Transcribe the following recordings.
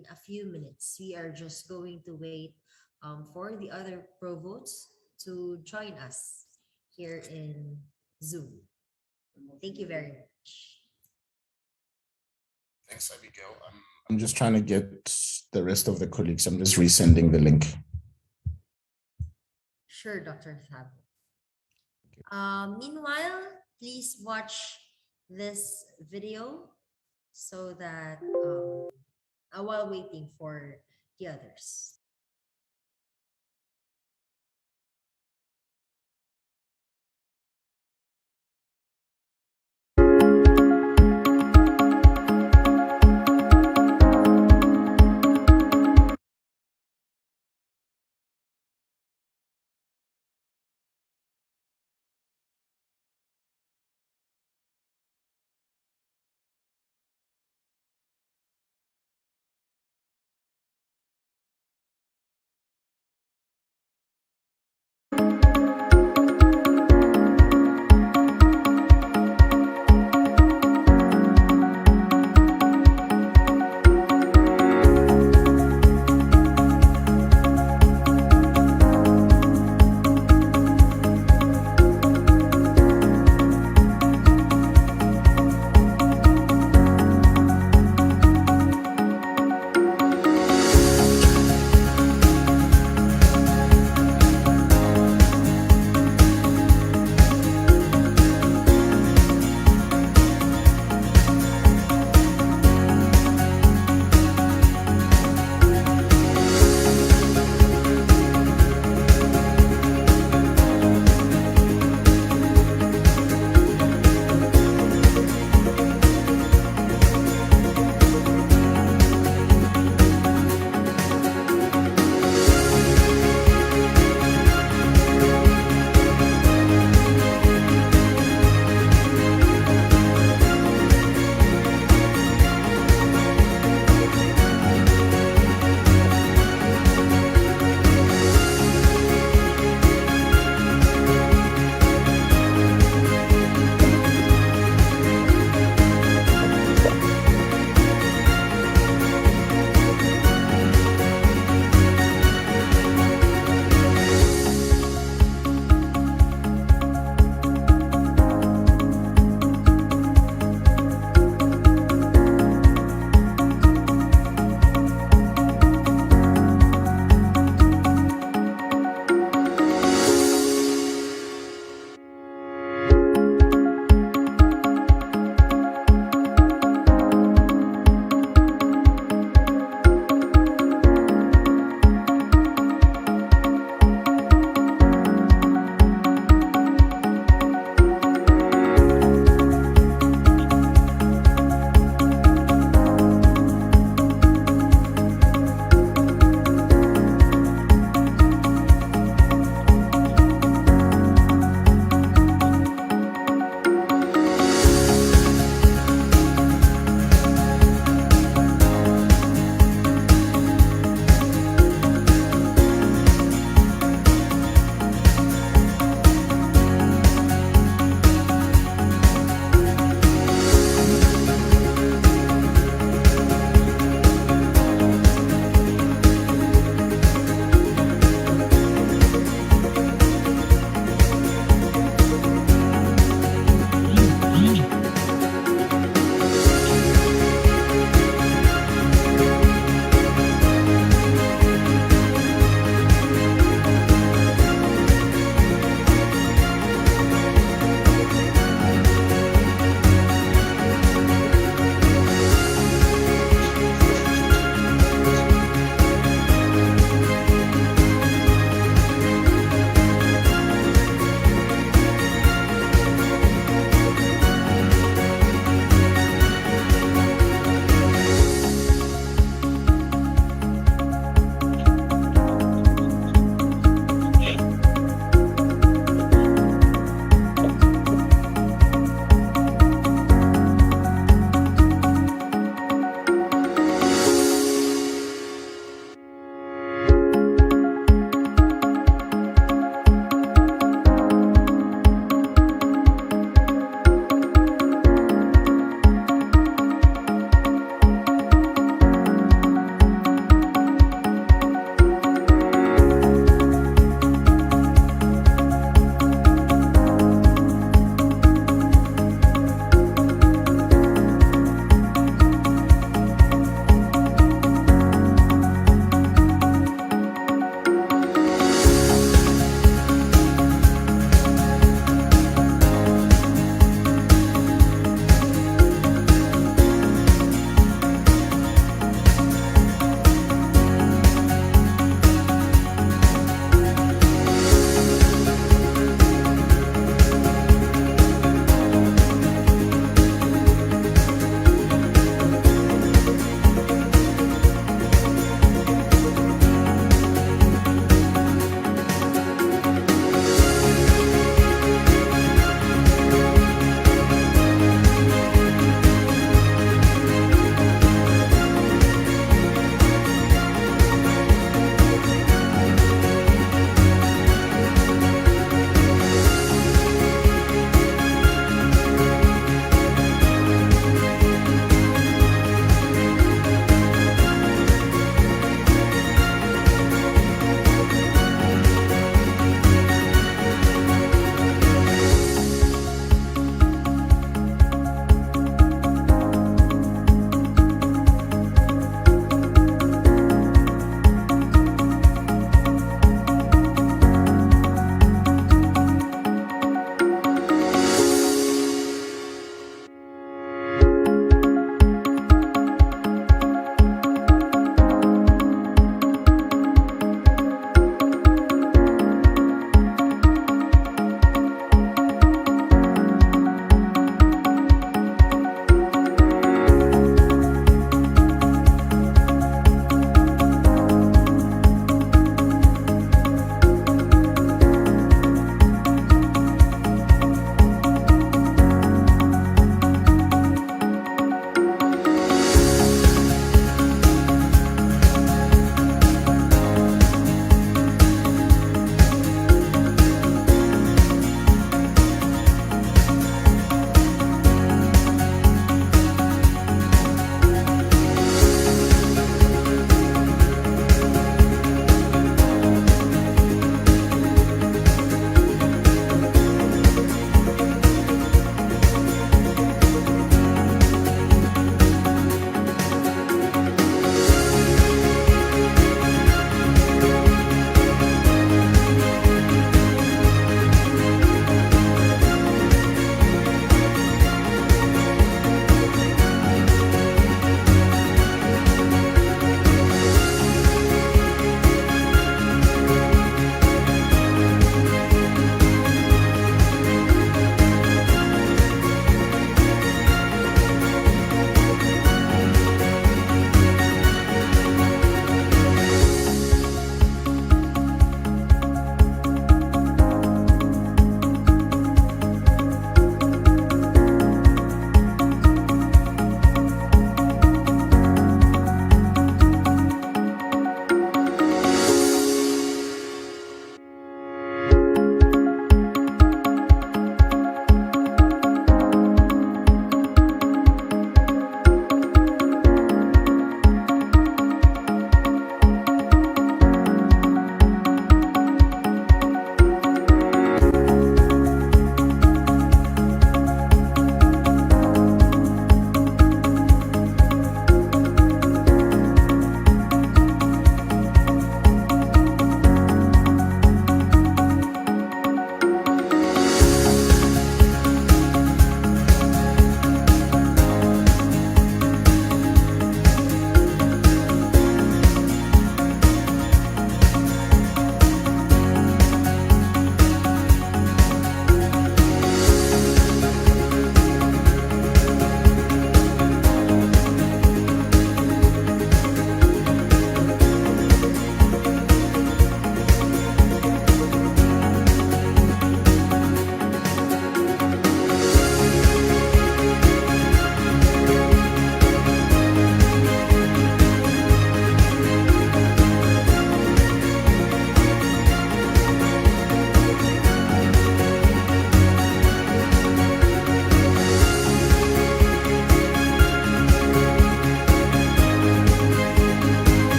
in a few minutes. We are just going to wait for the other provosts to join us here in Zoom. Thank you very much. Thanks, Abigail. I'm just trying to get the rest of the colleagues. I'm just resending the link. Sure, Dr. Fab. Meanwhile, please watch this video so that while waiting for the others.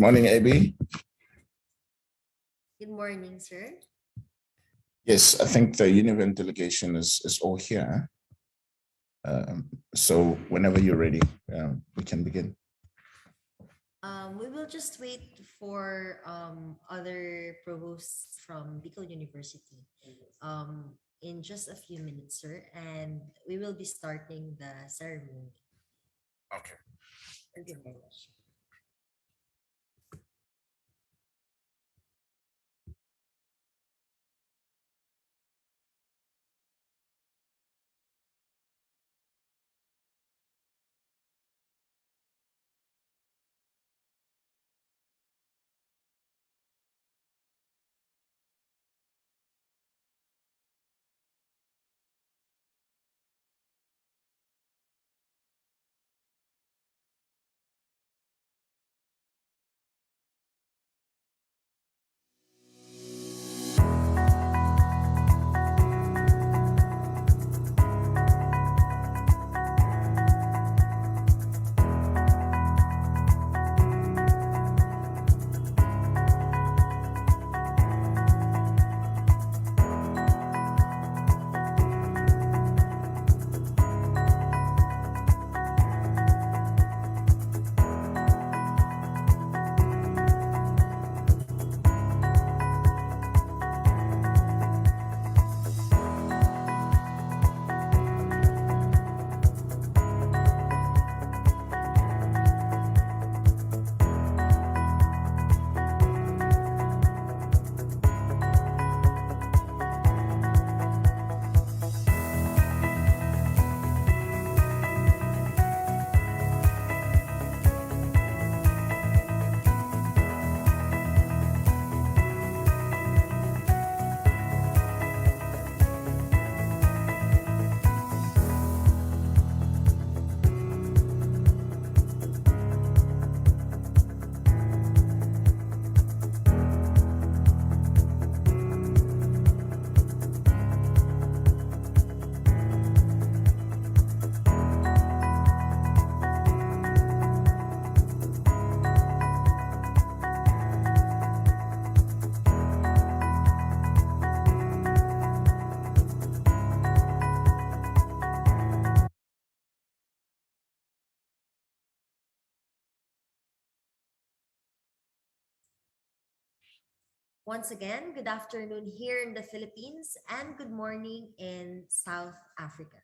morning, AB. Good morning, sir. Yes, I think the Univent delegation is all here. So whenever you're ready, we can begin. We will just wait for other provosts from Bicol University in just a few minutes, sir, and we will be starting the ceremony. Okay. Thank you very much. Once again, good afternoon here in the Philippines and good morning in South Africa.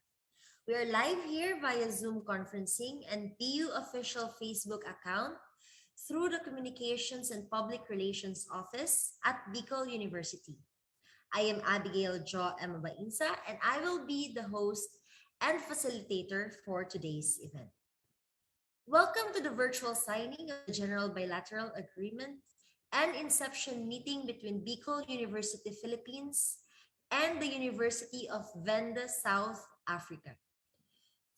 We are live here via Zoom conferencing and PU official Facebook account through the Communications and Public Relations Office at Bicol University. I am Abigail Jo Emabainsa and I will be the host and facilitator for today's event. Welcome to the virtual signing of the General Bilateral Agreement and Inception meeting between Bicol University Philippines and the University of Venda, South Africa.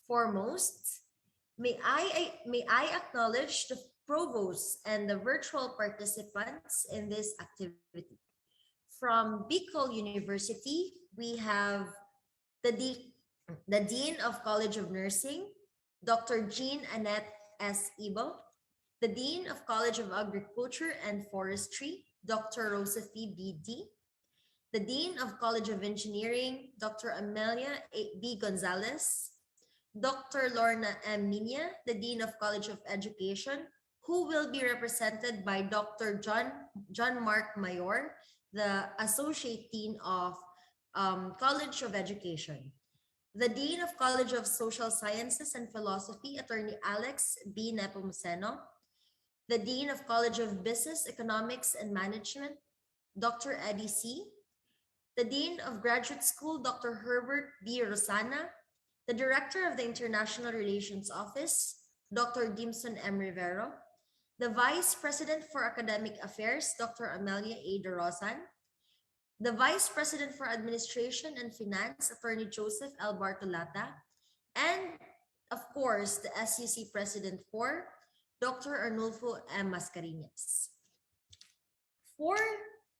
Foremost, may I acknowledge the provosts and the virtual participants in this activity. From Bicol University, we have the, the Dean of College of Nursing, Dr. Jean Annette S. Ibo, the Dean of College of Agriculture and Forestry, Dr. Rosalie B.D., the Dean of College of Engineering, Dr. Amelia B. Gonzalez, Dr. Lorna M. Minya, the Dean of College of Education, who will be represented by Dr. John Mark Mayor, the Associate Dean of College of Education. The Dean of College of Social Sciences and Philosophy, Attorney Alex B. Nepomuceno, the Dean of College of Business, Economics, and Management, Dr. Eddie C., the Dean of Graduate School, Dr. Herbert B. Rosana, the Director of the International Relations Office, Dr. Dimson M. Rivero, the Vice President for Academic Affairs, Dr. Amelia A. De Rosan, the Vice President for Administration and Finance, Attorney Joseph L. Bartolata, and of course, the SUC President for Dr. Arnulfo M. Mascareñas. For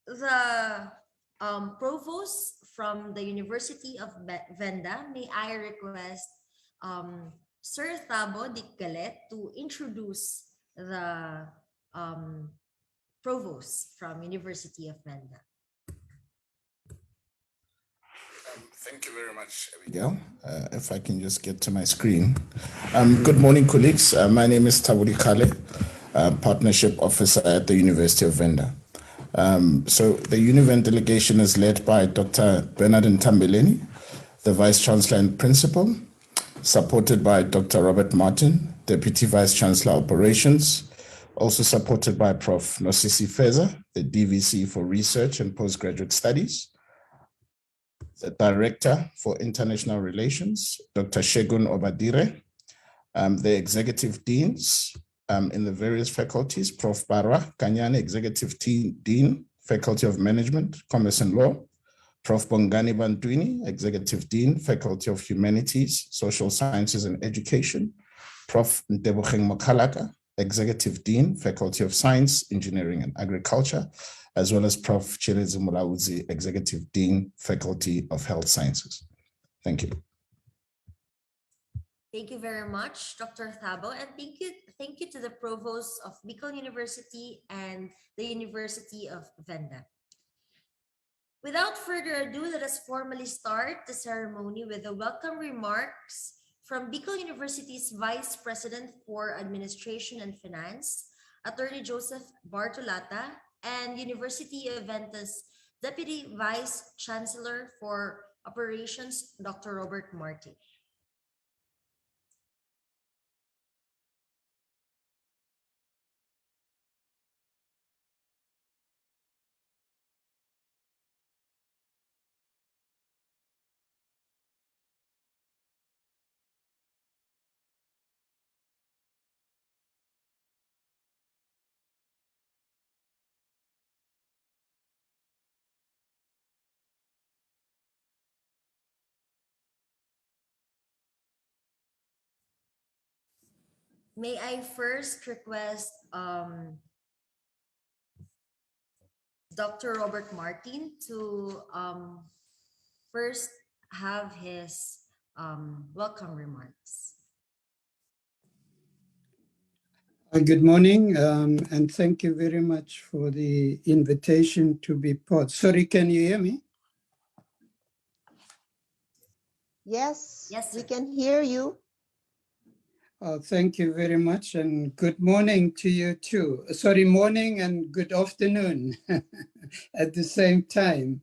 the provost from the University of Venda, may I request Sir Thabo Di Galet to introduce the Provost from University of Venda. Thank you very much, Abigail. If I can just get to my screen. Good morning, colleagues. My name is Taburi Kale, Partnership Officer at the University of Venda. So the UniVent delegation is led by Dr. Bernard Ntambeleni, the Vice Chancellor and Principal, supported by Dr. Robert Martin, Deputy Vice Chancellor Operations, also supported by Prof. Nosisi Feza, the DVC for Research and Postgraduate Studies, the Director for International Relations, Dr. Shegun Obadire, the Executive Deans in the various faculties, Prof. Barwa Kanyane, Executive Dean, Faculty of Management, Commerce and Law, Prof. Bongani Bantwini, Executive Dean, Faculty of Humanities, Social Sciences and Education, Prof. Ntebogang Mokalaka, Executive Dean, Faculty of Science, Engineering and Agriculture, as well as Prof. Chirezi Mulauzi, Executive Dean, Faculty of Health Sciences. Thank you. Thank you very much, Dr. Thabo, and thank you to the Provost of Bicol University and the University of Venda. Without further ado, let us formally start the ceremony with the welcome remarks from Bicol University's Vice President for Administration and Finance, Attorney Joseph Bartolata, and University of Venda's Deputy Vice Chancellor for Operations, Dr. Robert Martin. May I first request Dr. Robert Martin to first have his welcome remarks. Good morning, and thank you very much for the invitation to be part. Sorry, can you hear me? Yes, Yes, we sir. can hear you. Thank you very much, and good morning to you too. Sorry, morning and good afternoon at the same time.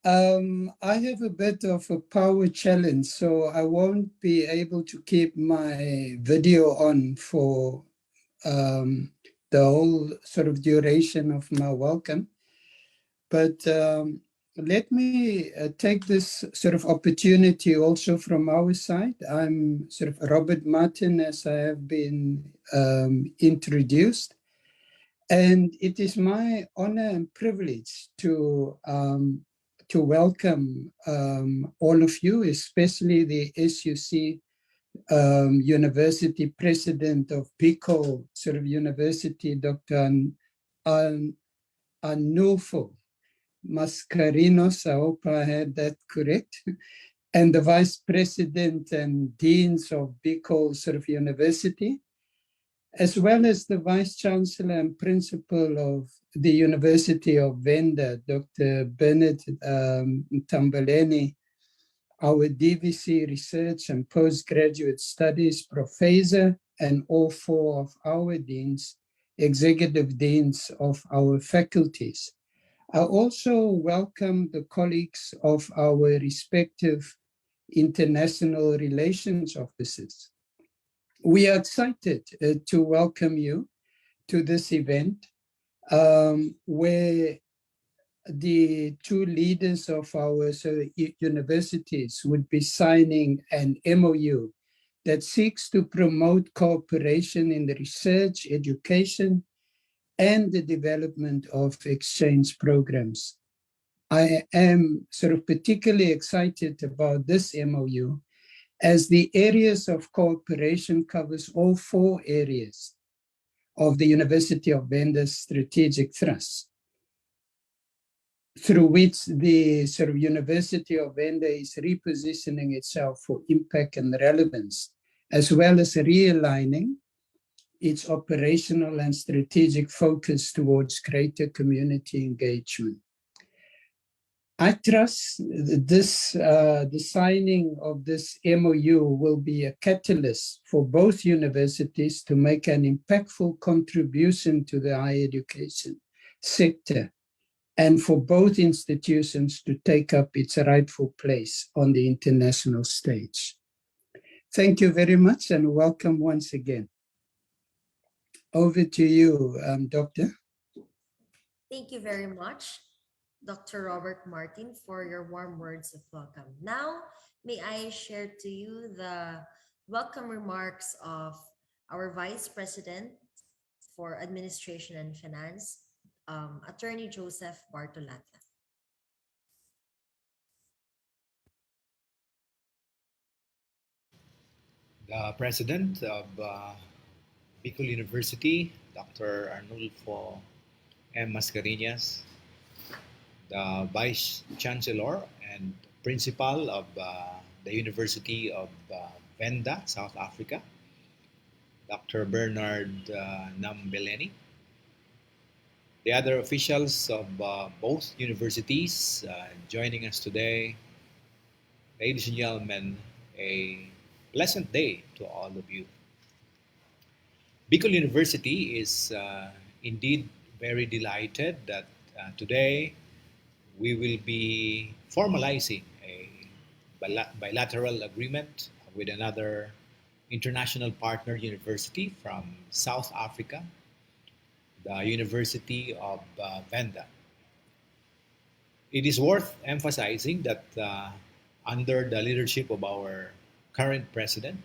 I have a bit of a power challenge, so I won't be able to keep my video on for the whole sort of duration of my welcome. But let me take this sort of opportunity also from our side. I'm sort of Robert Martin, as I have been introduced. And it is my honor and privilege to welcome all of you, especially the SUC University President of Bicol sort of University, Dr. Anulfo Mascarinos, I hope I had that correct, and the Vice President and Deans of Bicol sort of University, as well as the Vice Chancellor and Principal of the University of Venda, Dr. Bernard Ntambeleni, our DVC Research and Postgraduate Studies Professor, and all four of our deans, executive deans of our faculties. I also welcome the colleagues of our respective international relations offices. We are excited to welcome you to this event where the two leaders of our universities would be signing an MOU that seeks to promote cooperation in the research, education, and the development of exchange programs. I am sort of particularly excited about this MOU as the areas of cooperation covers all four areas of the University of Venda's strategic thrust, through which the sort of University of Venda is repositioning itself for impact and relevance, as well as realigning its operational and strategic focus towards greater community engagement. I trust the signing of this MOU will be a catalyst for both universities to make an impactful contribution to the higher education sector, and for both institutions to take up its rightful place on the international stage. Thank you very much and welcome once again. Over to you, Doctor. Thank you very much, Dr. Robert Martin, for your warm words of welcome. Now, may I share to you the welcome remarks of our Vice President for Administration and Finance, Attorney Joseph Bartolata. The President of Bicol University, Dr. Arnulfo M. Mascarenhas, the Vice Chancellor and Principal of the University of Venda, South Africa, Dr. Bernard Nambeleni, the other officials of both universities joining us today. Ladies and gentlemen, a pleasant day to all of you. Bicol University is indeed very delighted that today we will be formalizing a bilateral agreement with another international partner university from South Africa, the University of Venda. It is worth emphasizing that under the leadership of our current president,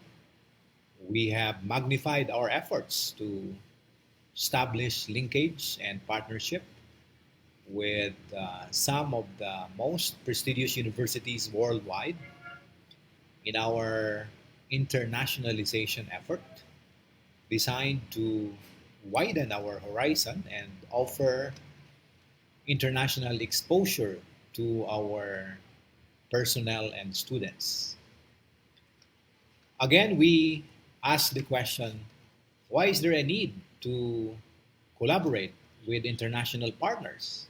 we have magnified our efforts to establish linkage and partnership with some of the most prestigious universities worldwide in our internationalization effort designed to widen our horizon and offer international exposure to our personnel and students. Again, we ask the question, why is there a need to collaborate with international partners?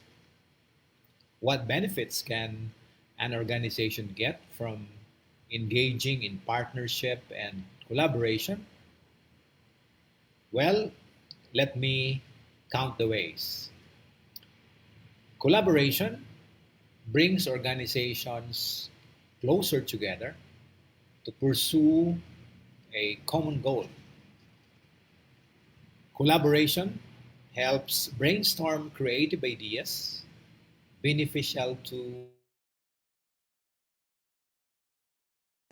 What benefits can an organization get from engaging in partnership and collaboration? Well, let me count the ways. Collaboration brings organizations closer together to pursue a common goal. Collaboration helps brainstorm creative ideas beneficial to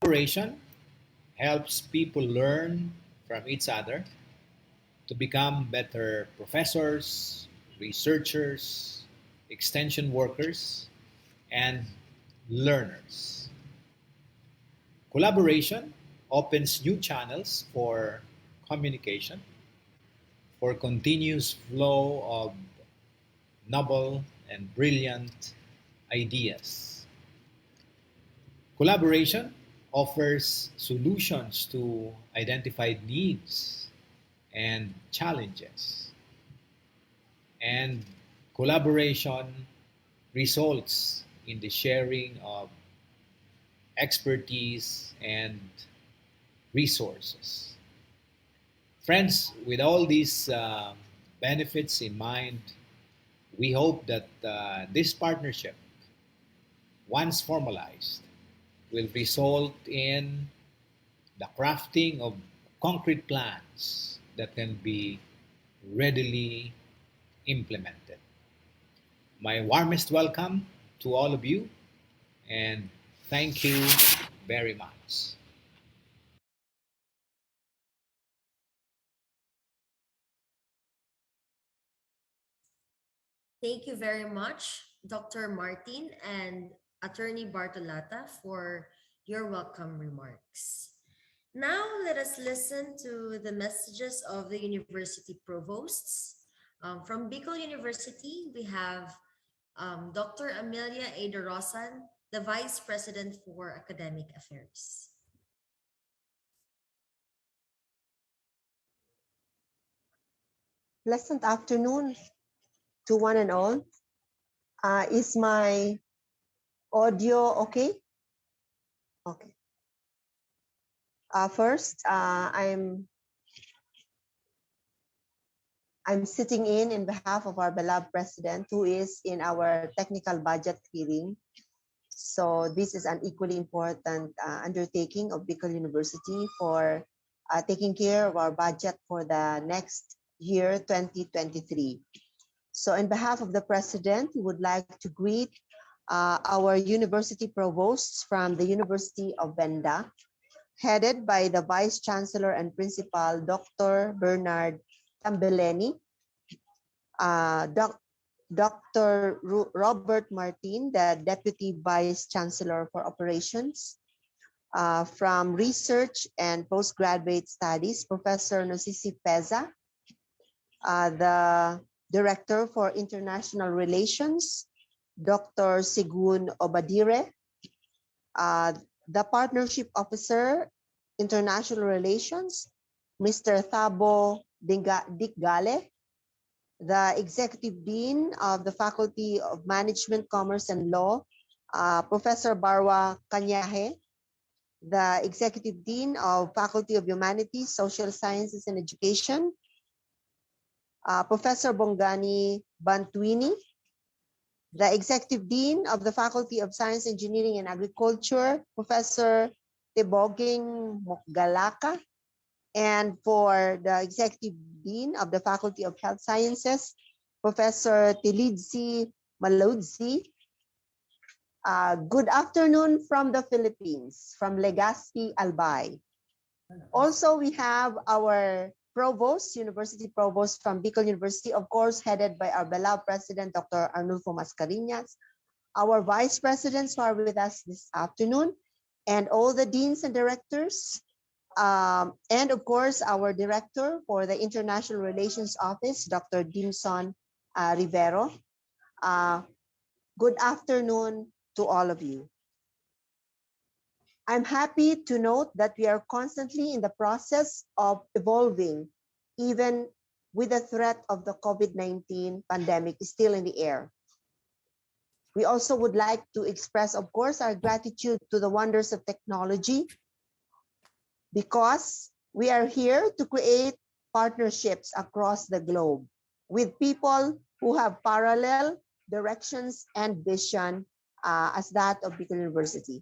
collaboration helps people learn from each other to become better professors, researchers, extension workers, and learners. Collaboration opens new channels for communication, for continuous flow of novel and brilliant ideas. Collaboration offers solutions to identified needs and challenges. And collaboration results in the sharing of expertise and resources. Friends, with all these benefits in mind, we hope that this partnership, once formalized, will result in the crafting of concrete plans that can be readily implemented. My warmest welcome to all of you, and thank you very much. Thank you very much, Dr. Martin and Attorney Bartolata, for your welcome remarks. Now, let us listen to the messages of the university provosts. From Bicol University, we have Dr. Amelia A. De Rosan, the Vice President for Academic Affairs. Pleasant afternoon to one and all. Is my audio okay? Okay. First, I'm sitting in behalf of our beloved president, who is in our technical budget hearing. So this is an equally important undertaking of Bicol University for taking care of our budget for the next year, 2023. So on behalf of the president, we would like to greet our university provosts from the University of Venda, headed by the Vice Chancellor and Principal, Dr. Bernard Tambeleni, Dr. Robert Martin, the Deputy Vice Chancellor for Operations, from Research and Postgraduate Studies, Professor Nosisi Peza, the Director for International Relations, Dr. Sigun Obadire, the Partnership Officer, International Relations, Mr. Thabo Dikgale, the Executive Dean of the Faculty of Management, Commerce and Law, Professor Barwa Kanyahe, the Executive Dean of Faculty of Humanities, Social Sciences and Education, Professor Bongani Bantuini, the Executive Dean of the Faculty of Science, Engineering and Agriculture, Professor Teboging Mokgalaka, and for the Executive Dean of the Faculty of Health Sciences, Professor Tilidzi Maludzi. Good afternoon from the Philippines, from Legazpi, Albay. Also, we have our provost, university provost from Bicol University, of course, headed by our beloved president, Dr. Arnulfo Mascareñas, our vice presidents who are with us this afternoon, and all the deans and directors, and of course, our director for the International Relations Office, Dr. Dimson Rivero. Good afternoon to all of you. I'm happy to note that we are constantly in the process of evolving, even with the threat of the COVID-19 pandemic still in the air. We also would like to express, of course, our gratitude to the wonders of technology, because we are here to create partnerships across the globe with people who have parallel directions and vision as that of Bicol University.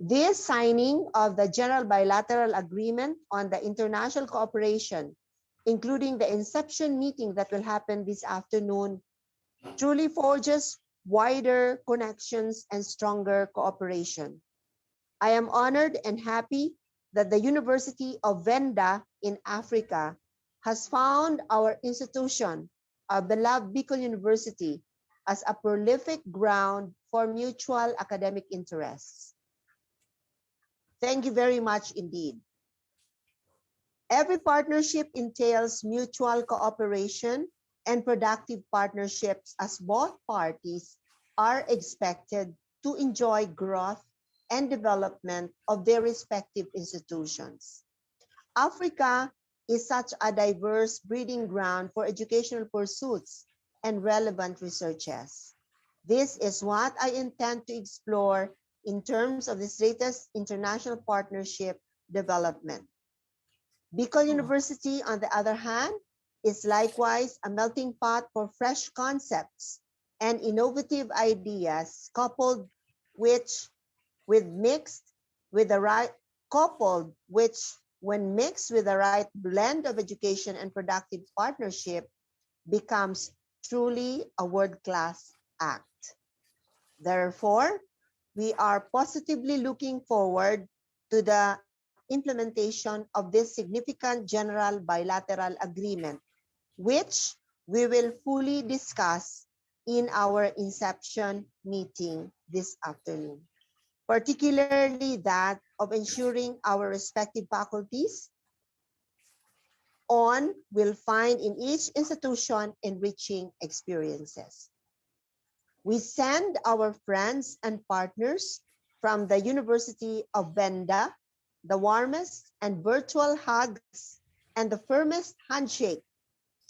This signing of the General Bilateral Agreement on the international cooperation, including the Inception meeting that will happen this afternoon, truly forges wider connections and stronger cooperation. I am honored and happy that the University of Venda in Africa has found our institution, our beloved Bicol University, as a prolific ground for mutual academic interests. Thank you very much indeed. Every partnership entails mutual cooperation and productive partnerships, as both parties are expected to enjoy growth and development of their respective institutions. Africa is such a diverse breeding ground for educational pursuits and relevant researches. This is what I intend to explore in terms of this latest international partnership development. Bicol University, on the other hand, is likewise a melting pot for fresh concepts and innovative ideas, when mixed with the right blend of education and productive partnership, becomes truly a world-class act. Therefore, we are positively looking forward to the implementation of this significant general bilateral agreement, which we will fully discuss in our Inception meeting this afternoon, particularly that of ensuring our respective faculties will find in each institution enriching experiences. We send our friends and partners from the University of Venda the warmest and virtual hugs and the firmest handshake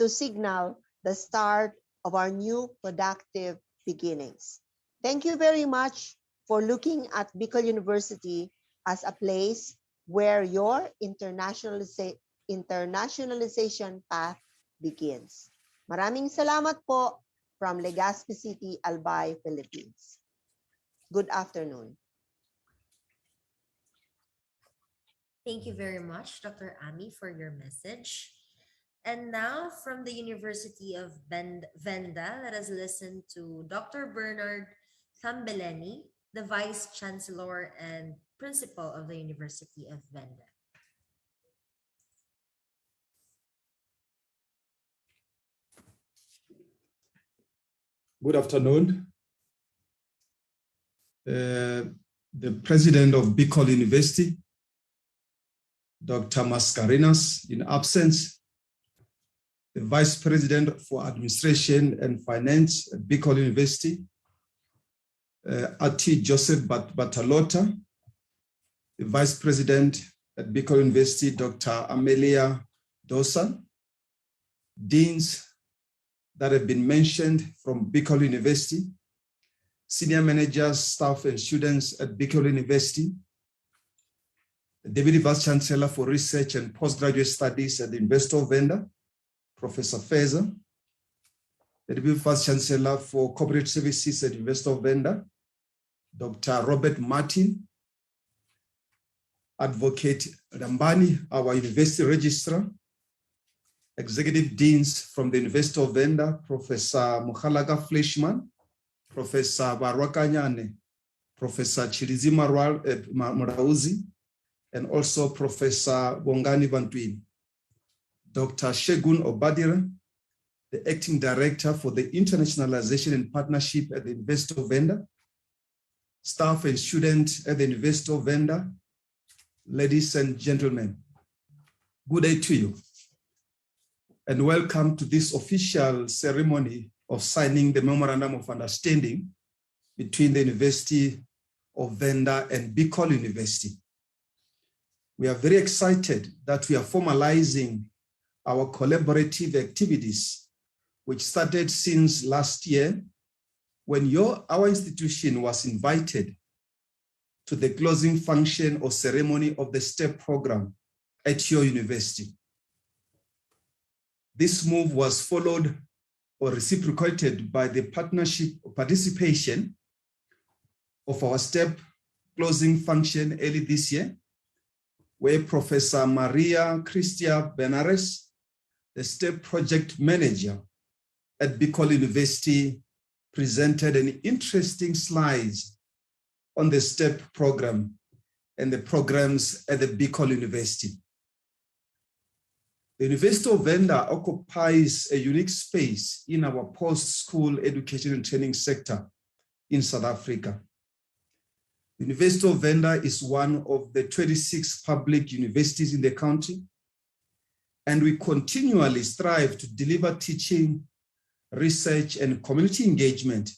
to signal the start of our new productive beginnings. Thank you very much for looking at Bicol University as a place where your internationalization path begins. Maraming salamat po from Legazpi City, Albay, Philippines. Good afternoon. Thank you very much, Dr. Ami, for your message. And now, from the University of Venda, let us listen to Dr. Bernard Thambeleni, the Vice Chancellor and Principal of the University of Venda. Good afternoon. The President of Bicol University, Dr. Mascarenhas, in absence, the Vice President for Administration and Finance at Bicol University, Ati Joseph Batalota, the Vice President at Bicol University, Dr. Amelia Dosan, Deans that have been mentioned from Bicol University, senior managers, staff, and students at Bicol University, the Deputy Vice Chancellor for Research and Postgraduate Studies at the University of Venda, Professor Feza, the Deputy Vice Chancellor for Corporate Services at the University of Venda, Dr. Robert Martin, Advocate Rambani, our University Registrar, Executive Deans from the University of Venda, Professor Mukhalaga Fleischmann, Professor Barakanyane, Professor Chilizi Marauzi, and also Professor Bongani Bantwin. Dr. Shegun Obadira, the Acting Director for the Internationalization and Partnership at the University of Venda, staff and students at the University of Venda, ladies and gentlemen, good day to you, and welcome to this official ceremony of signing the Memorandum of Understanding between the University of Venda and Bicol University. We are very excited that we are formalizing our collaborative activities, which started since last year when our institution was invited to the closing function or ceremony of the STEP program at your university. This move was followed or reciprocated by the participation of our STEP closing function early this year, where Professor Maria Cristia Benares, the STEP project manager at Bicol University, presented an interesting slides on the STEP program and the programs at the Bicol University. The University of Venda occupies a unique space in our post-school education and training sector in South Africa. The University of Venda is one of the 26 public universities in the country, and we continually strive to deliver teaching, research, and community engagement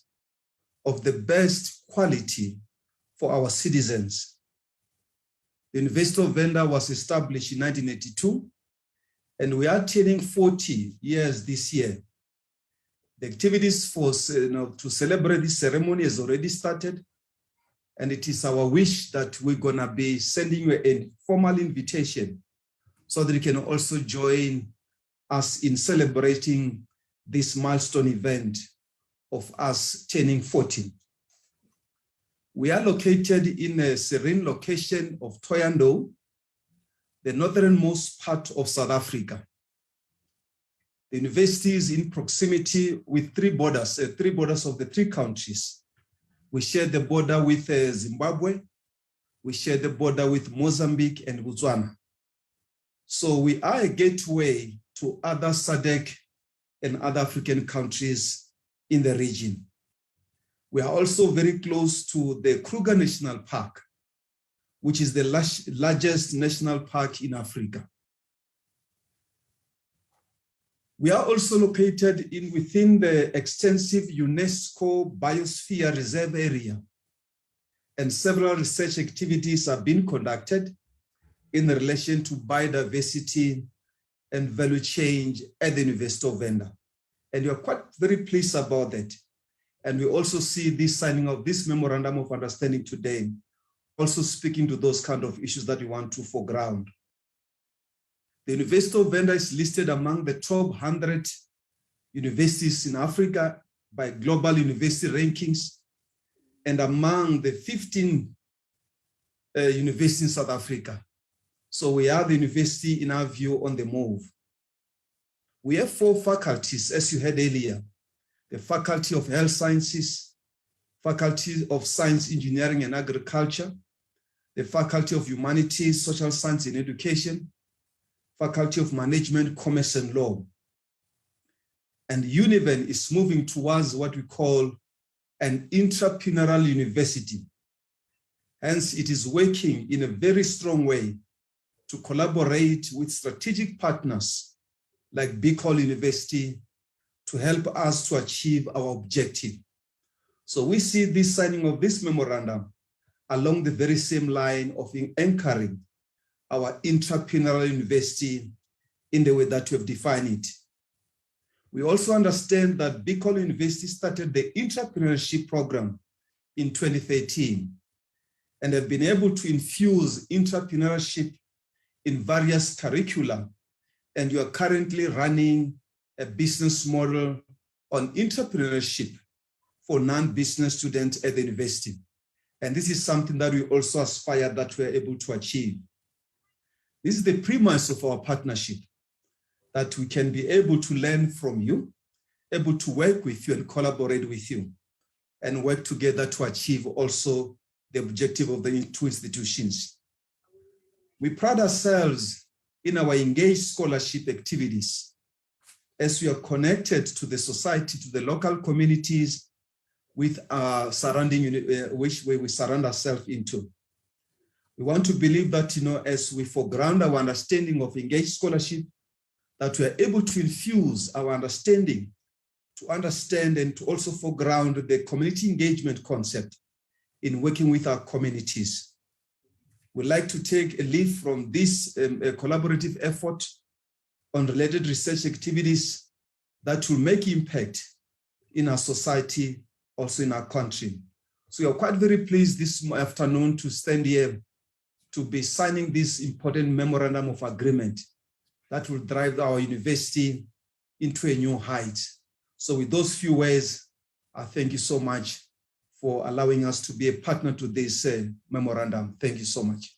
of the best quality for our citizens. The University of Venda was established in 1982, and we are turning 40 years this year. The activities to celebrate this ceremony has already started, and it is our wish that we're gonna be sending you a formal invitation so that you can also join us in celebrating this milestone event of us turning 40. We are located in a serene location of Thohoyandou, the northernmost part of South Africa. The university is in proximity with three borders of the three countries. We share the border with Zimbabwe, we share the border with Mozambique and Botswana. So we are a gateway to other SADC and other African countries in the region. We are also very close to the Kruger National Park, which is the largest national park in Africa. We are also located within the extensive UNESCO Biosphere Reserve area, and several research activities are being conducted in relation to biodiversity and value change at the University of Venda. And we are quite very pleased about that. And we also see this signing of this memorandum of understanding today, also speaking to those kind of issues that we want to foreground. The University of Venda is listed among the top 100 universities in Africa by global university rankings and among the 15 universities in South Africa. So we are the university, in our view, on the move. We have 4 faculties, as you heard earlier: the Faculty of Health Sciences, Faculty of Science, Engineering and Agriculture, the Faculty of Humanities, Social Science and Education, Faculty of Management, Commerce and Law. And Univen is moving towards what we call an entrepreneurial university. Hence, it is working in a very strong way to collaborate with strategic partners like Bicol University to help us to achieve our objective. So we see this signing of this memorandum along the very same line of anchoring our entrepreneurial university in the way that we have defined it. We also understand that Bicol University started the entrepreneurship program in 2013 and have been able to infuse entrepreneurship in various curricula. And you are currently running a business model on entrepreneurship for non-business students at the university. And this is something that we also aspire that we are able to achieve. This is the premise of our partnership, that we can be able to learn from you, able to work with you and collaborate with you, and work together to achieve also the objective of the 2 institutions. We pride ourselves in our engaged scholarship activities as we are connected to the society, to the local communities with our surrounding, which way we surround ourselves into. We want to believe that, as we foreground our understanding of engaged scholarship, that we are able to infuse our understanding to understand and to also foreground the community engagement concept in working with our communities. We'd like to take a leaf from this collaborative effort on related research activities that will make impact in our society, also in our country. So we are quite very pleased this afternoon to stand here to be signing this important memorandum of agreement that will drive our university into a new height. So with those few words, I thank you so much for allowing us to be a partner to this memorandum. Thank you so much.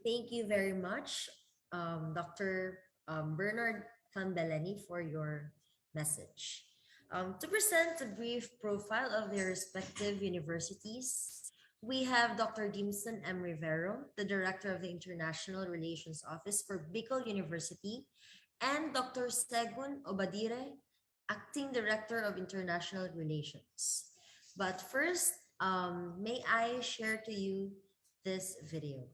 Thank you very much, Dr. Bernard Van Belleni, for your message. To present a brief profile of their respective universities, we have Dr. Dimson M. Rivero, the Director of the International Relations Office for Bicol University, and Dr. Segun Obadire, Acting Director of International Relations. But first, may I share to you this video.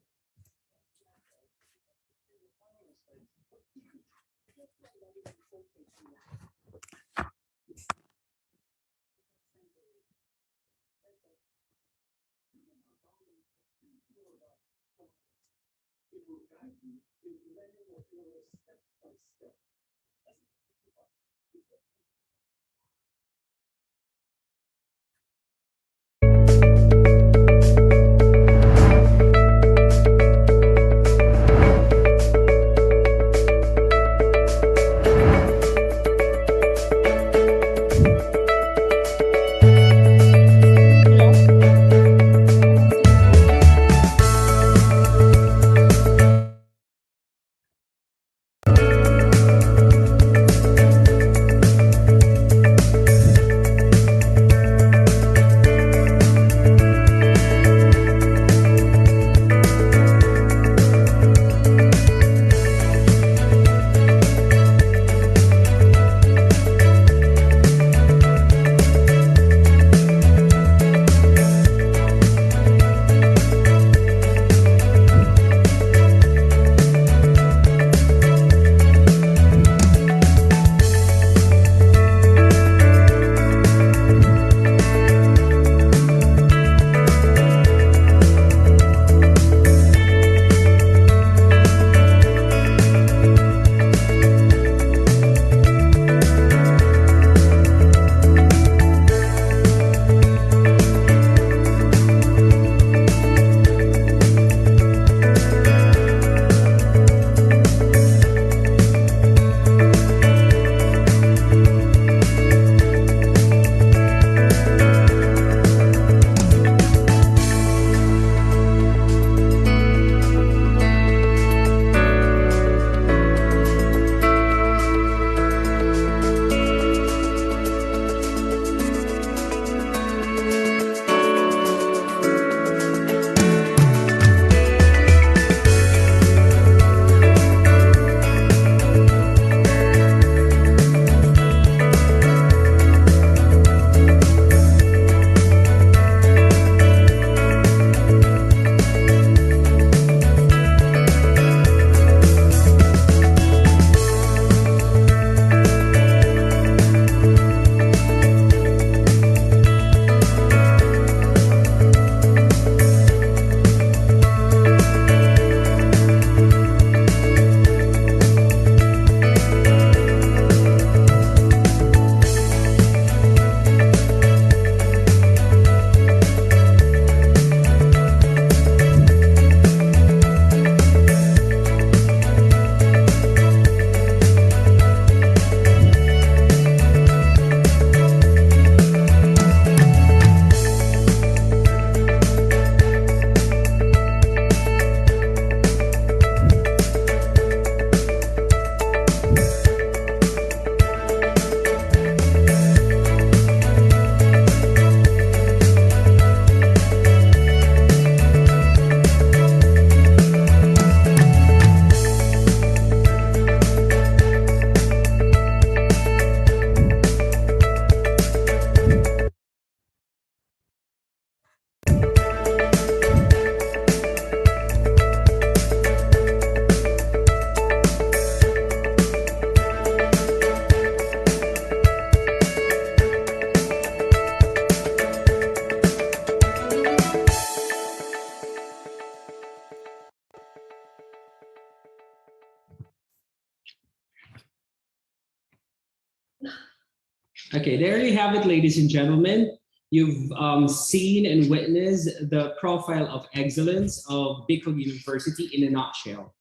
Okay, there you have it, ladies and gentlemen. You've seen and witnessed the profile of excellence of Bicol University in a nutshell.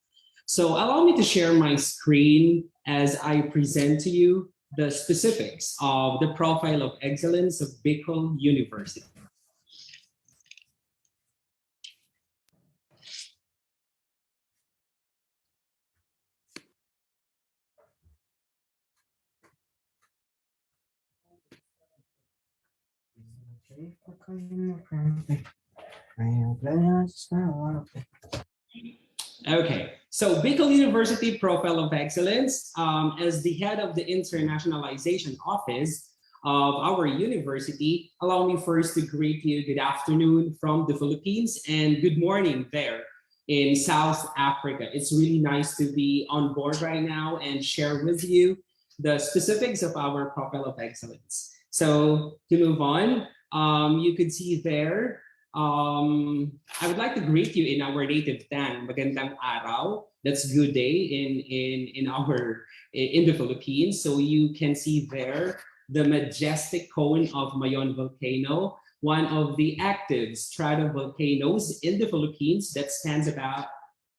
So allow me to share my screen as I present to you the specifics of the profile of excellence of Bicol University. Okay, so Bicol University Profile of Excellence, as the head of the Internationalization Office of our university, allow me first to greet you good afternoon from the Philippines and good morning there in South Africa. It's really nice to be on board right now and share with you the specifics of our Profile of Excellence. So to move on, you could see there, I would like to greet you in our native tongue, magandang araw. That's good day in the Philippines. So you can see there the majestic cone of Mayon volcano, one of the active stratovolcanoes in the Philippines that stands about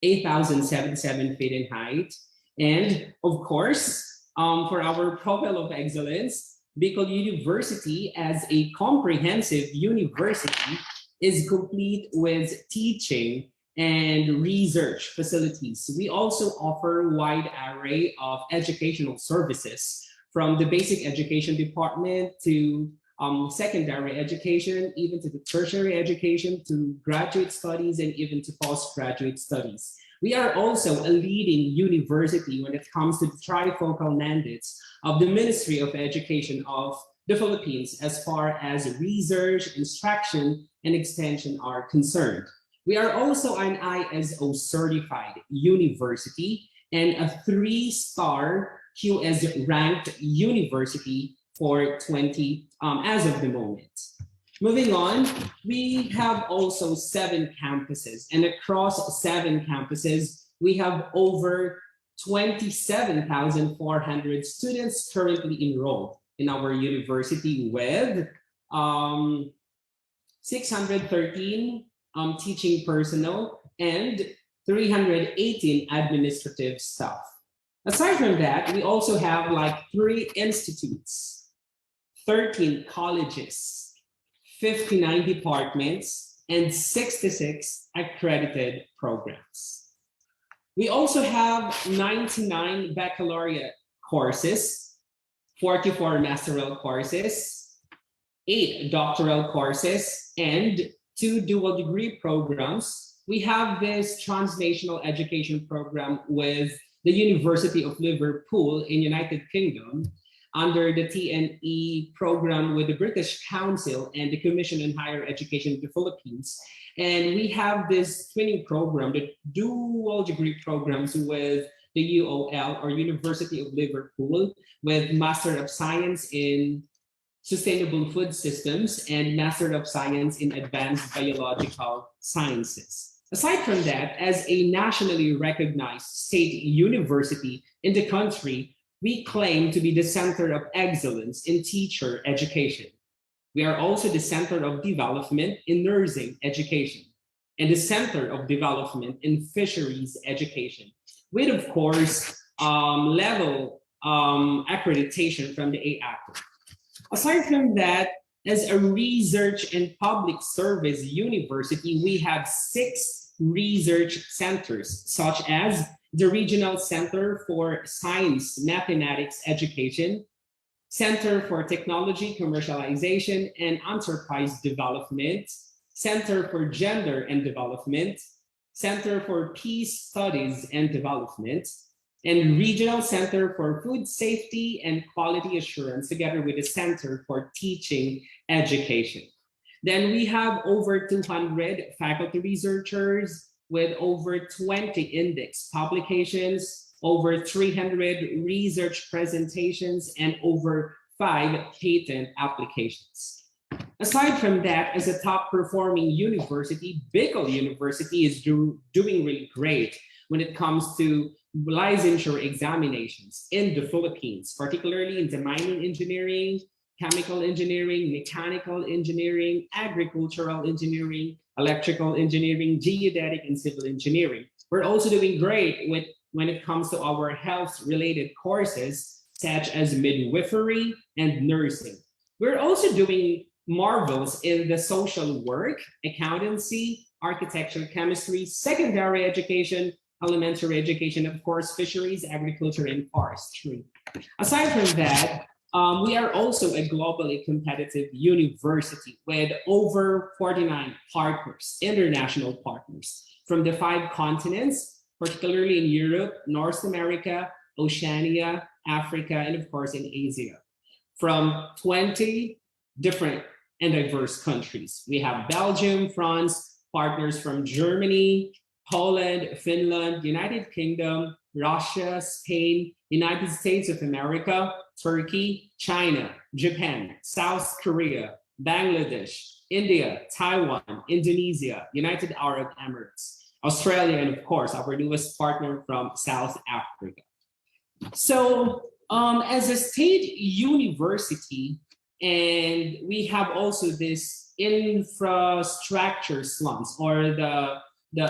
8,077 feet in height. And of course, for our profile of excellence, Bicol University as a comprehensive university is complete with teaching and research facilities. We also offer a wide array of educational services from the basic education department to secondary education, even to the tertiary education, to graduate studies, and even to postgraduate studies. We are also a leading university when it comes to the trifocal mandates of the Ministry of Education of the Philippines as far as research, instruction, and extension are concerned. We are also an ISO certified university and a 3-star QS ranked university for 20 as of the moment. Moving on, we have also 7 campuses, and across 7 campuses, we have over 27,400 students currently enrolled in our university with 613 teaching personnel and 318 administrative staff. Aside from that, we also have like 3 institutes, 13 colleges, 59 departments, and 66 accredited programs. We also have 99 baccalaureate courses, 44 master's courses, 8 doctoral courses, and 2 dual degree programs. We have this transnational education program with the University of Liverpool in United Kingdom under the TNE program with the British Council and the Commission on Higher Education of the Philippines. And we have this twinning program, the dual degree programs with the UOL or University of Liverpool with Master of Science in Sustainable Food Systems and Master of Science in Advanced Biological Sciences. Aside from that, as a nationally recognized state university in the country, we claim to be the center of excellence in teacher education. We are also the center of development in nursing education and the center of development in fisheries education, with, of course, level accreditation from the AACO. Aside from that, as a research and public service university, we have 6 research centers, such as the Regional Center for Science Mathematics Education, Center for Technology Commercialization and Enterprise Development, Center for Gender and Development, Center for Peace Studies and Development, and Regional Center for Food Safety and Quality Assurance, together with the Center for Teaching Education. Then we have over 200 faculty researchers with over 20 index publications, over 300 research presentations, and over 5 patent applications. Aside from that, as a top performing university, Bicol University is doing really great when it comes to licensure examinations in the Philippines, particularly in the mining engineering, chemical engineering, mechanical engineering, agricultural engineering, electrical engineering, geodetic, and civil engineering. We're also doing great when it comes to our health-related courses, such as midwifery and nursing. We're also doing marvels in the social work, accountancy, architecture, chemistry, secondary education, elementary education, of course, fisheries, agriculture, and forestry. Aside from that, we are also a globally competitive university with over 49 partners, international partners from the 5 continents, particularly in Europe, North America, Oceania, Africa, and of course in Asia, from 20 different and diverse countries. We have Belgium, France, partners from Germany, Poland, Finland, United Kingdom, Russia, Spain, United States of America, Turkey, China, Japan, South Korea, Bangladesh, India, Taiwan, Indonesia, United Arab Emirates, Australia, and of course, our newest partner from South Africa. So as a state university, and we have also this infrastructure slums or the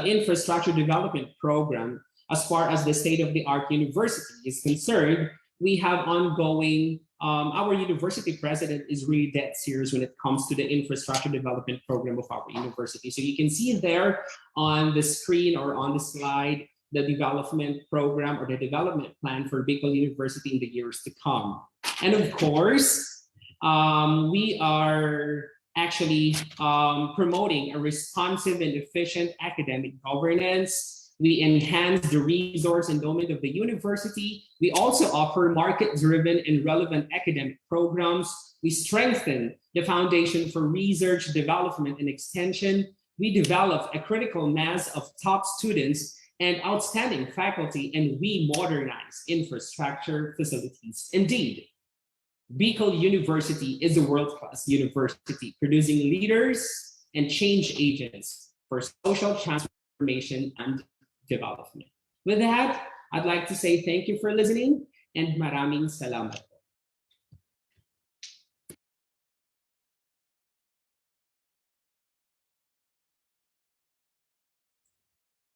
infrastructure development program. As far as the state-of-the-art university is concerned, we have ongoing, our university president is really dead serious when it comes to the infrastructure development program of our university. So you can see there on the screen or on the slide, the development program or the development plan for Bicol University in the years to come. And of course, we are actually promoting a responsive and efficient academic governance. We enhance the resource endowment of the university. We also offer market-driven and relevant academic programs. We strengthen the foundation for research, development, and extension. We develop a critical mass of top students and outstanding faculty, and we modernize infrastructure facilities. Indeed, Bicol University is a world-class university producing leaders and change agents for social transformation and development. With that, I'd like to say thank you for listening and maraming salamat.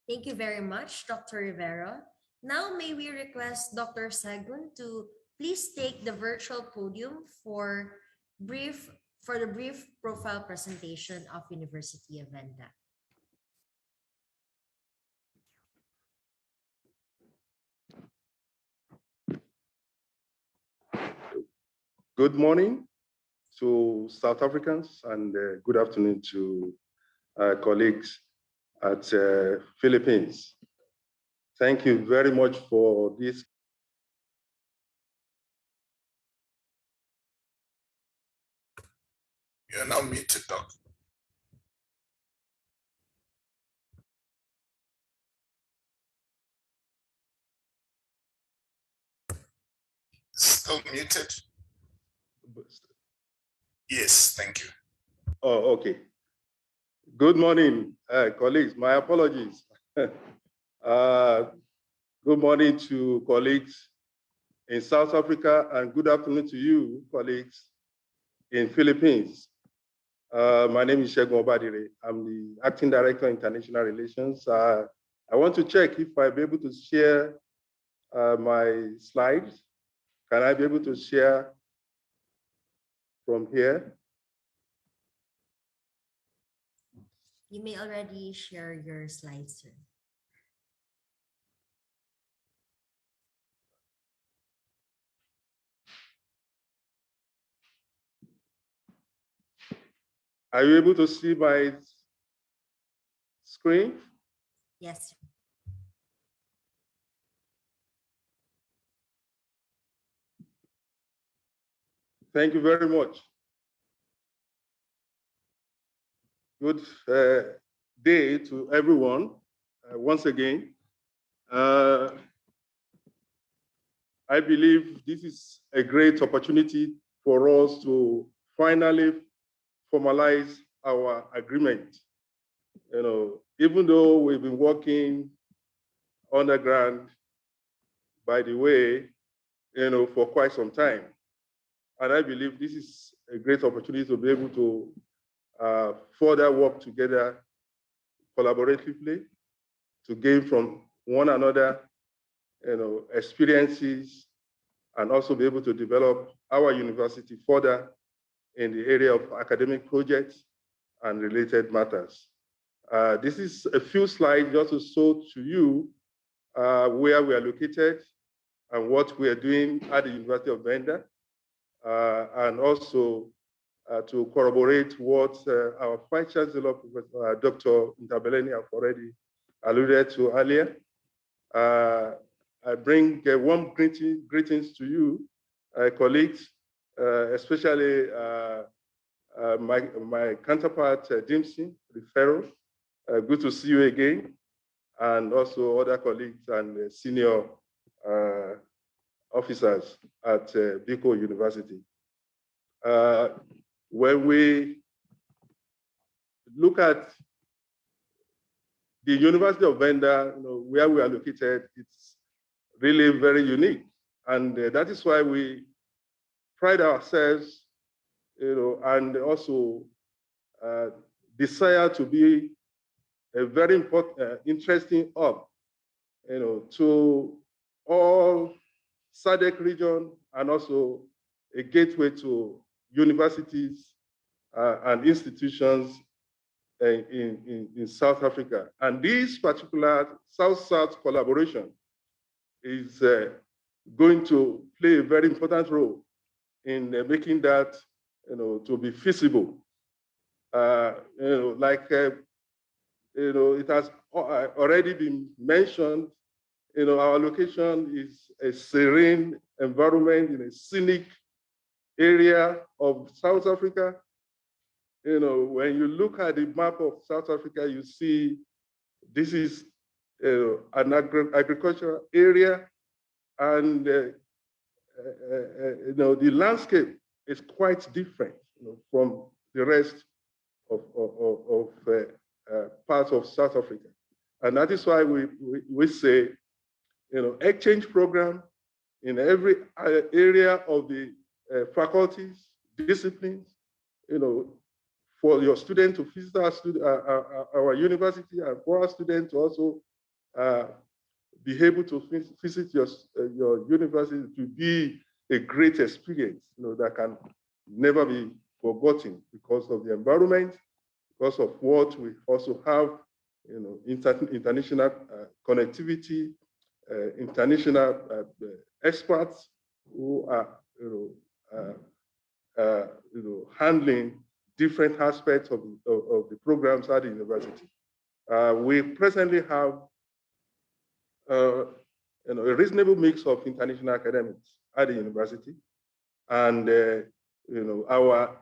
Thank you very much, Dr. Rivera. Now, may we request Dr. Segun to please take the virtual podium for the brief profile presentation of University of Venda. Good morning to South Africans and good afternoon to colleagues at Philippines. Thank you very much for this. You're now muted, Doc. Still muted? Yes, thank you. Oh, okay. Good morning, colleagues. My apologies. Good morning to colleagues in South Africa and good afternoon to you, colleagues in Philippines. My name is Segun Obadire. I'm the Acting Director of International Relations. I want to check if I'll be able to share my slides. Can I be able to share from here? You may already share your slides, sir. Are you able to see my screen? Yes, sir. Thank you very much. Good day to everyone once again. I believe this is a great opportunity for us to finally formalize our agreement. You know, even though we've been working underground, by the way, you know, for quite some time. And I believe this is a great opportunity to be able to further work together collaboratively to gain from one another, experiences, and also be able to develop our university further in the area of academic projects and related matters. This is a few slides just to show to you where we are located and what we are doing at the University of Venda, and also to corroborate what our Vice Chancellor, Dr. Ntabeleni, have already alluded to earlier. I bring warm greetings to you, colleagues, especially my counterpart, Dimsy Rifero. Good to see you again, and also other colleagues and senior officers at Bicol University. When we look at the University of Venda, where we are located, it's really very unique. And that is why we pride ourselves, and also desire to be a very important, interesting hub, to all SADC region, and also a gateway to universities and institutions in South Africa. And this particular South-South collaboration is going to play a very important role in making that, to be feasible. It has already been mentioned, our location is a serene environment in a scenic area of South Africa. When you look at the map of South Africa, you see this is an agricultural area, and the landscape is quite different from the rest of parts of South Africa. And that is why we say, exchange program in every area of the faculties, disciplines, for your students to visit our university, and for our students to also be able to visit your university, to be a great experience, that can never be forgotten because of the environment, because of what we also have, international connectivity, international experts who are, handling different aspects of the programs at the university. We presently have a reasonable mix of international academics at the university, and our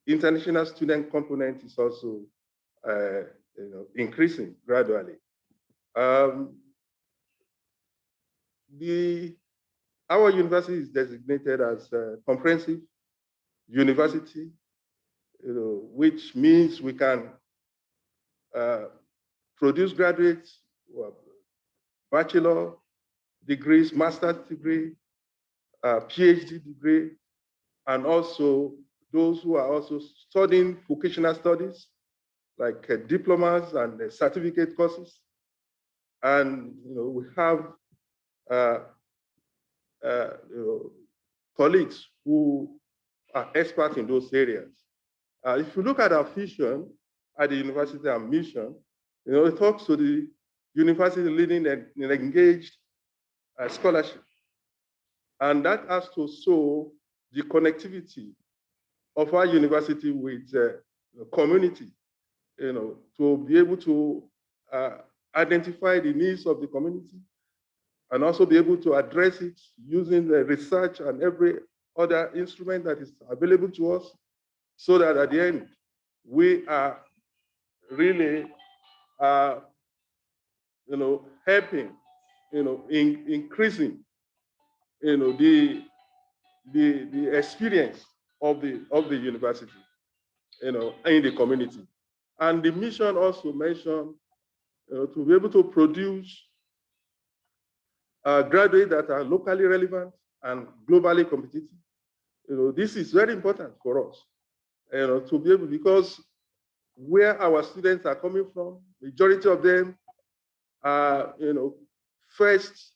international student component is also increasing gradually. Our university is designated as a comprehensive university, which means we can produce graduates who have bachelor degrees, master's degree, PhD degree, and also those who are also studying vocational studies, like diplomas and certificate courses. And we have colleagues who are experts in those areas. If you look at our vision at the university and mission, it talks to the university leading and engaged scholarship. And that has to show the connectivity of our university with the community, to be able to identify the needs of the community, and also be able to address it using the research and every other instrument that is available to us, so that at the end, we are really, helping, in increasing, the experience of the university, in the community. And the mission also mentioned, to be able to produce graduates that are locally relevant and globally competitive, this is very important for us, to be able, because where our students are coming from, majority of them are, first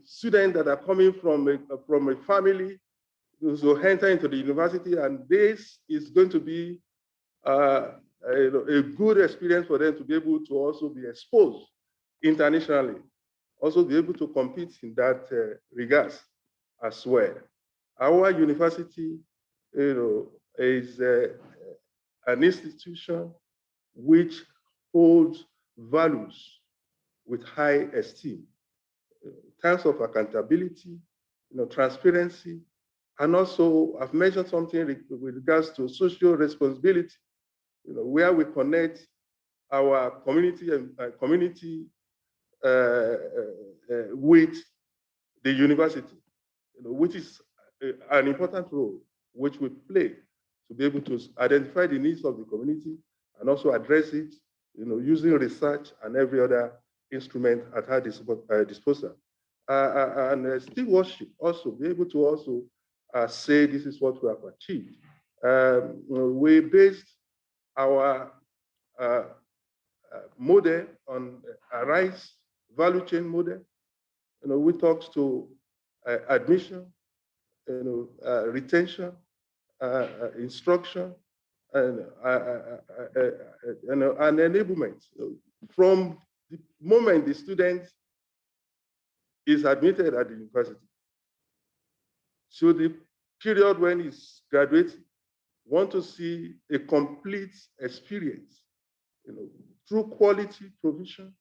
students that are coming from a family who enter into the university, and this is going to be a good experience for them to be able to also be exposed internationally, also be able to compete in that regards as well. Our university, is an institution which holds values with high esteem in terms of accountability, transparency, and also I've mentioned something with regards to social responsibility, where we connect our community and community with the university, which is an important role which we play to be able to identify the needs of the community and also address it, using research and every other instrument at our disposal. And stewardship also, be able to also say this is what we have achieved. We based our model on a RISE value chain model. We talked to admission, retention, instruction, and enablement. From the moment the student is admitted at the university, so the period when he's graduating, want to see a complete experience, through quality provision,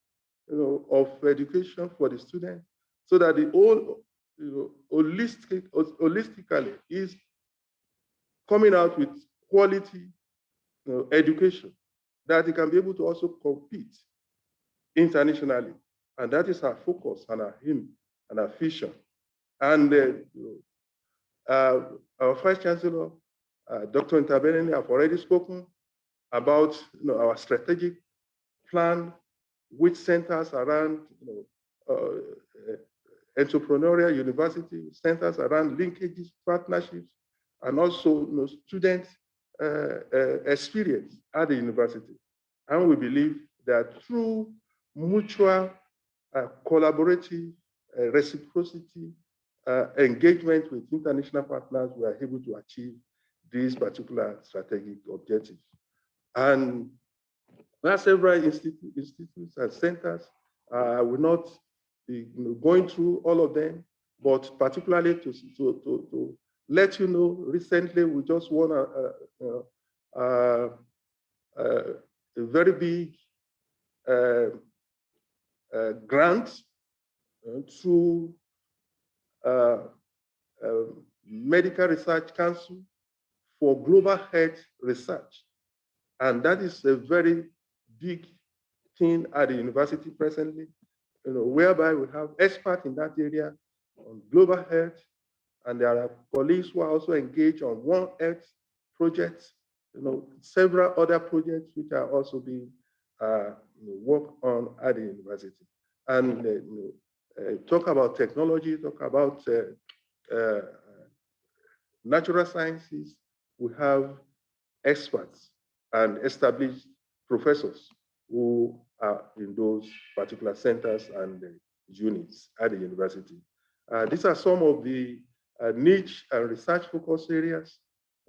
of education for the student, so that the whole, holistically is coming out with quality, education that he can be able to also compete internationally, and that is our focus and our aim and our vision. And our Vice Chancellor, Dr. Ntabeneni, have already spoken about our strategic plan, which centers around entrepreneurial university, centers around linkages, partnerships, and also student experience at the university. And we believe that through mutual collaborative reciprocity engagement with international partners, we are able to achieve these particular strategic objectives. And there are several institutes and centers. I will not be going through all of them, but particularly to let you know, recently we just won a very big grant through Medical Research Council for global health research. And that is a very big thing at the university presently, whereby we have experts in that area on global health, and there are colleagues who are also engaged on One Health projects, several other projects which are also being worked on at the university. And talk about technology, talk about natural sciences. We have experts and established professors who are in those particular centers and units at the university. These are some of the niche and research focus areas,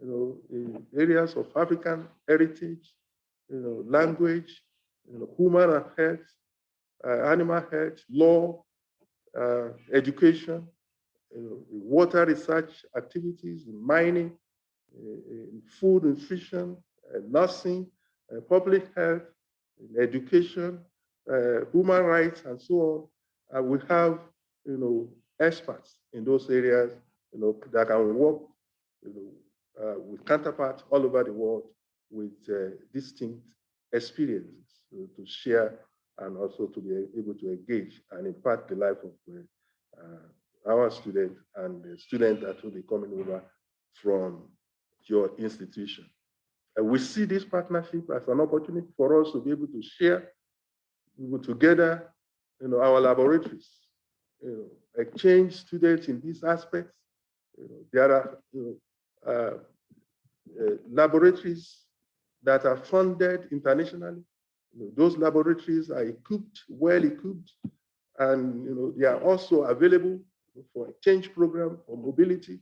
in areas of African heritage, language, human and health, animal health, law, education, water research activities, mining, food, nutrition, nursing, public health, education, human rights, and so on. We have, experts in those areas, that can work, with counterparts all over the world with distinct experiences to share and also to be able to engage and impact the life of our students and the students that will be coming over from your institution. And we see this partnership as an opportunity for us to be able to share together, our laboratories, exchange students in these aspects. There are laboratories that are funded internationally. Those laboratories are equipped, well equipped, and they are also available for exchange program, for mobility,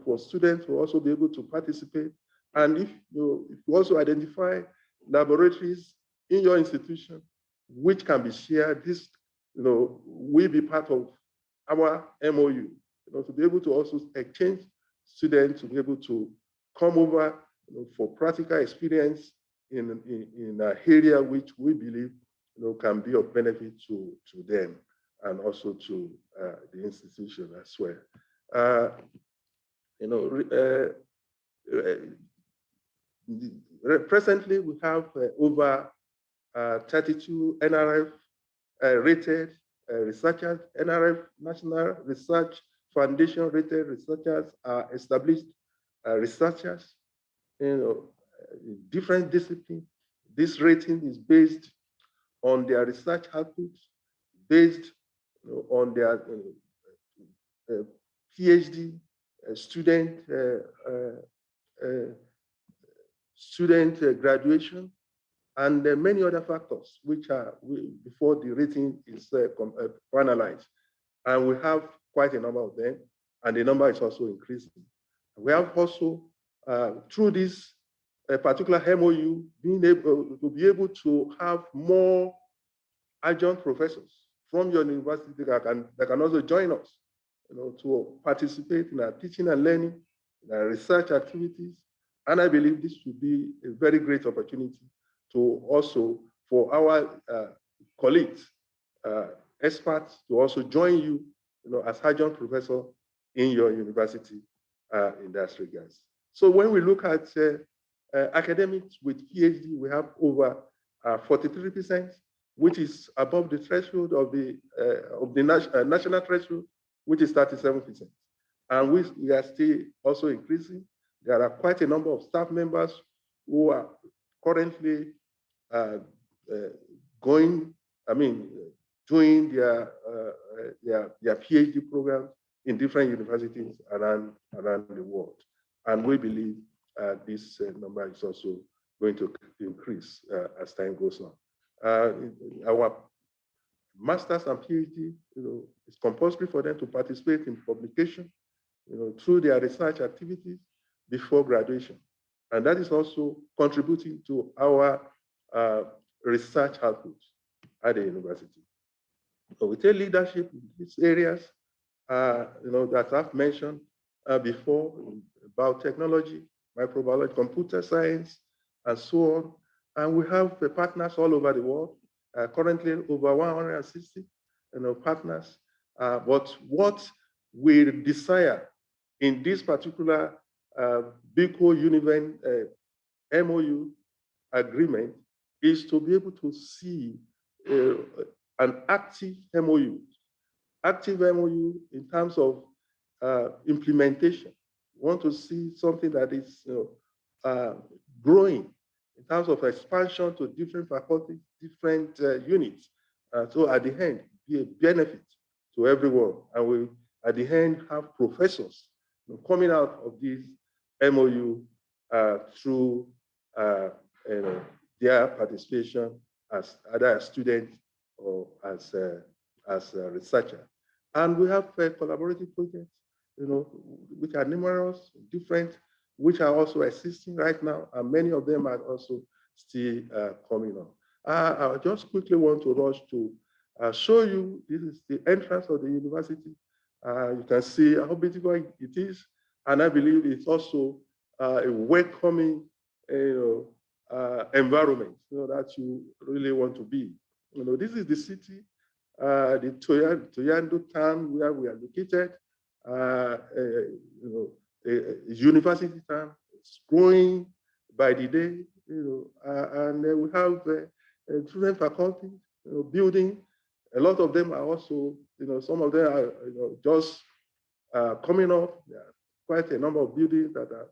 for students to also be able to participate. And if you also identify laboratories in your institution which can be shared, this will be part of our MOU, to be able to also exchange students to be able to come over for practical experience in an area which we believe can be of benefit to them and also to the institution as well. Presently, we have over 32 NRF rated researchers. NRF National Research Foundation rated researchers are established researchers in different disciplines. This rating is based on their research outputs, based on their PhD student graduation, and many other factors which are before the rating is finalized. And we have quite a number of them, and the number is also increasing. We have also, through this particular MOU, being able to have more adjunct professors from your university that can also join us, to participate in our teaching and learning, in our research activities. And I believe this will be a very great opportunity to also, for our colleagues, experts, to also join you, as adjunct professor in your university in that regards. So when we look at academics with PhD, we have over 43%, which is above the threshold of the national threshold, which is 37%. And we are still also increasing. There are quite a number of staff members who are currently doing their PhD programs in different universities around the world. And we believe this number is also going to increase as time goes on. Our masters and PhD, it's compulsory for them to participate in publication, through their research activities before graduation. And that is also contributing to our research output at the university. So we take leadership in these areas, that I've mentioned before, about technology, microbiology, computer science, and so on. And we have partners all over the world, currently over 160 partners. But what we desire in this particular Bicol Univen MOU agreement is to be able to see an active MOU in terms of implementation. We want to see something that is growing in terms of expansion to different faculties, different units. So at the end, be a benefit to everyone. And we, at the end, have professors coming out of this MOU through their participation as either a student or as a researcher. And we have collaborative projects, which are numerous, different, which are also existing right now, and many of them are also still coming on. I just quickly want to rush to show you, this is the entrance of the university. You can see how beautiful it is, and I believe it's also a welcoming environment, that you really want to be. This is the city, the Toyando town where we are located. A university town. It's growing by the day, and we have different faculties, building. A lot of them are also, some of them are, just coming up. There are quite a number of buildings that are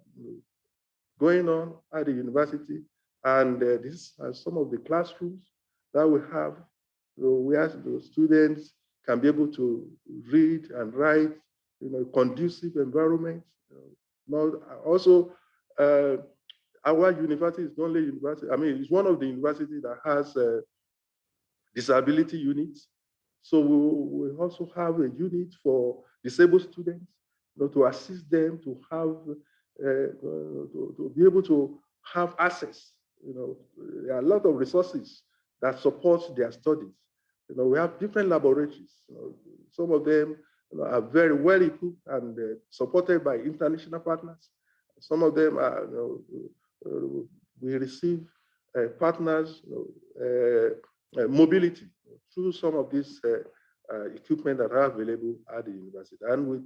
going on at the university, and these are some of the classrooms that we have, where the students can be able to read and write, conducive environment. Also, our university is not only university. I mean, it's one of the universities that has disability units. So we also have a unit for disabled students, to assist them to have, to be able to have access. There are a lot of resources that support their studies. We have different laboratories. Some of them are very well equipped and supported by international partners. Some of them are, we receive partners, mobility through some of these equipment that are available at the university. And we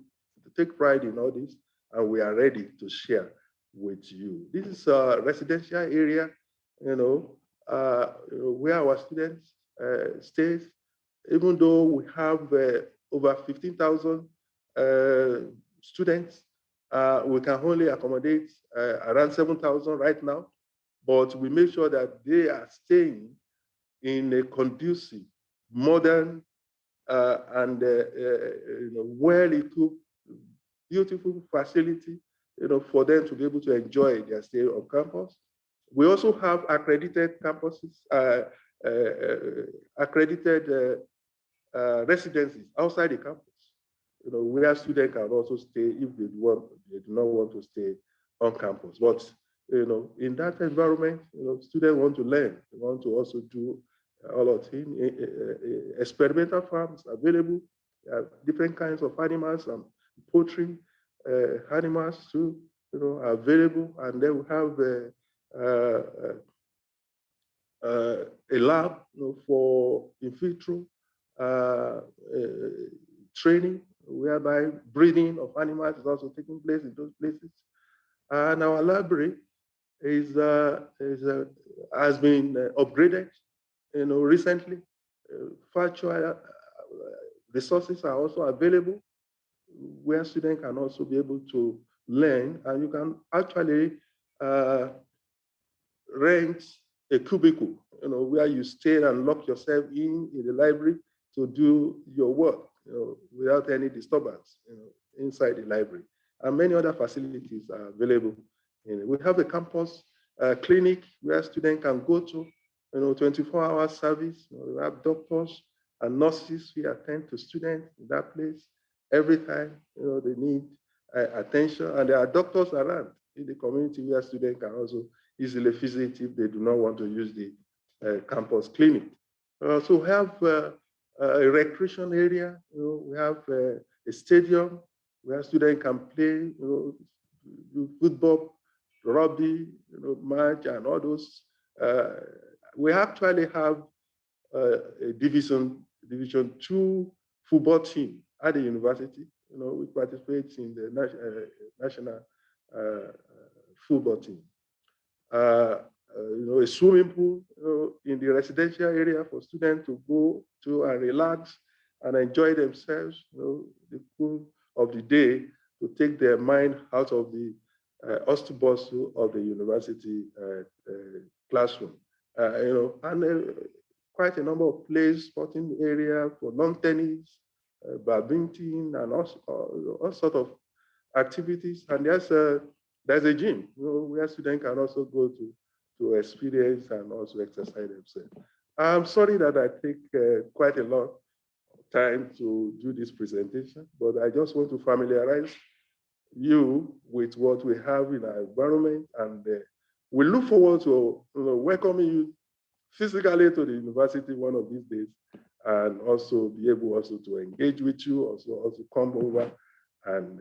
take pride in all this, and we are ready to share with you. This is a residential area, where our students stay. Even though we have over 15,000 students, we can only accommodate around 7,000 right now, but we make sure that they are staying in a conducive, modern, and well-equipped, beautiful facility, for them to be able to enjoy their stay on campus. We also have accredited campuses, accredited residencies outside the campus, where students can also stay if they do not want to stay on campus. But in that environment, students want to learn. They want to also do all of things. Experimental farms available, different kinds of animals and poultry animals too, are available. And then we have a lab for in vitro training, whereby breeding of animals is also taking place in those places. And our library has been upgraded, recently. Virtual resources are also available, where students can also be able to learn, and you can actually rent a cubicle, where you stay and lock yourself in the library to do your work, without any disturbance, inside the library. And many other facilities are available. We have a campus clinic where students can go to, 24-hour service. We have doctors and nurses who attend to students in that place every time, they need attention. And there are doctors around in the community where students can also easily visit if they do not want to use the campus clinic. So we have a recreation area. We have a stadium where students can play, do football, rugby, match, and all those. We actually have a Division 2 football team at the university. We participate in the national football team. A swimming pool, in the residential area for students to go to and relax and enjoy themselves, the cool of the day, to take their mind out of the hustle bustle of the university classroom. And quite a number of plays, sporting area for lawn tennis, badminton, and all sorts of activities. And there's a gym, where students can also go to experience and also exercise themselves. I'm sorry that I take quite a lot of time to do this presentation, but I just want to familiarize you with what we have in our environment, and we look forward to welcoming you physically to the university one of these days, and also be able also to engage with you, also come over and